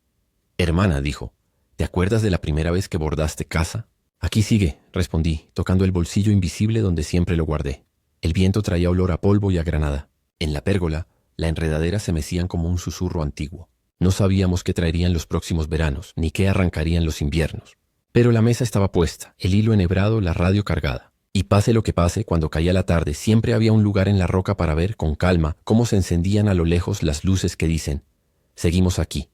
«Hermana», dijo, «¿te acuerdas de la primera vez que bordaste casa?» «Aquí sigue», respondí, tocando el bolsillo invisible donde siempre lo guardé. El viento traía olor a polvo y a granada. En la pérgola, la enredadera se mecían como un susurro antiguo. No sabíamos qué traerían los próximos veranos, ni qué arrancarían los inviernos. Pero la mesa estaba puesta, el hilo enhebrado, la radio cargada. Y pase lo que pase, cuando caía la tarde, siempre había un lugar en la roca para ver con calma cómo se encendían a lo lejos las luces que dicen: «Seguimos aquí».